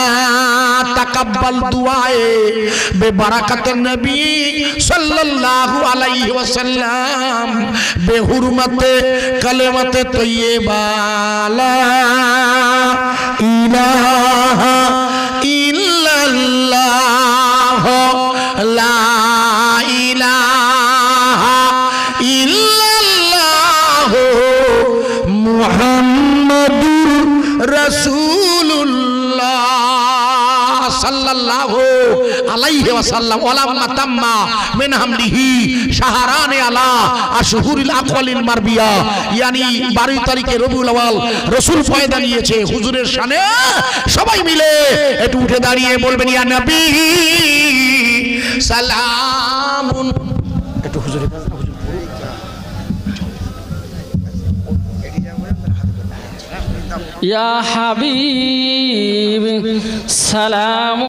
তাকাব্বাল দুআয়ে বেবারাকাতুন নবী সাল্লাল্লাহু আলাইহি ওয়াসাল্লাম বেহুরমতে কালেমাতে তৈয়্যিবা লা ইলাহা ইল্লাল্লাহ লা ইলাহা ইল্লাল্লাহ মুহাম্মাদুর রাসূলুল্লাহ সাল্লাল্লাহু আলাইহি ওয়াসাল্লাম ওয়ালাম্মা তাম্মা মিন হামদিহি শাহরানে আলা আশহুরিল আকওয়ালিল মারবিয়া, ইয়ানি 12 তারিখে রবিউল আউয়াল রাসূল পয়দা নিয়েছে হুজুরের শানে। সবাই মিলে একটু উঠে দাঁড়িয়ে বলবেন ইয়া নবী সালামুন। একটু হুজুরের ইয়া হাবিব সালাম।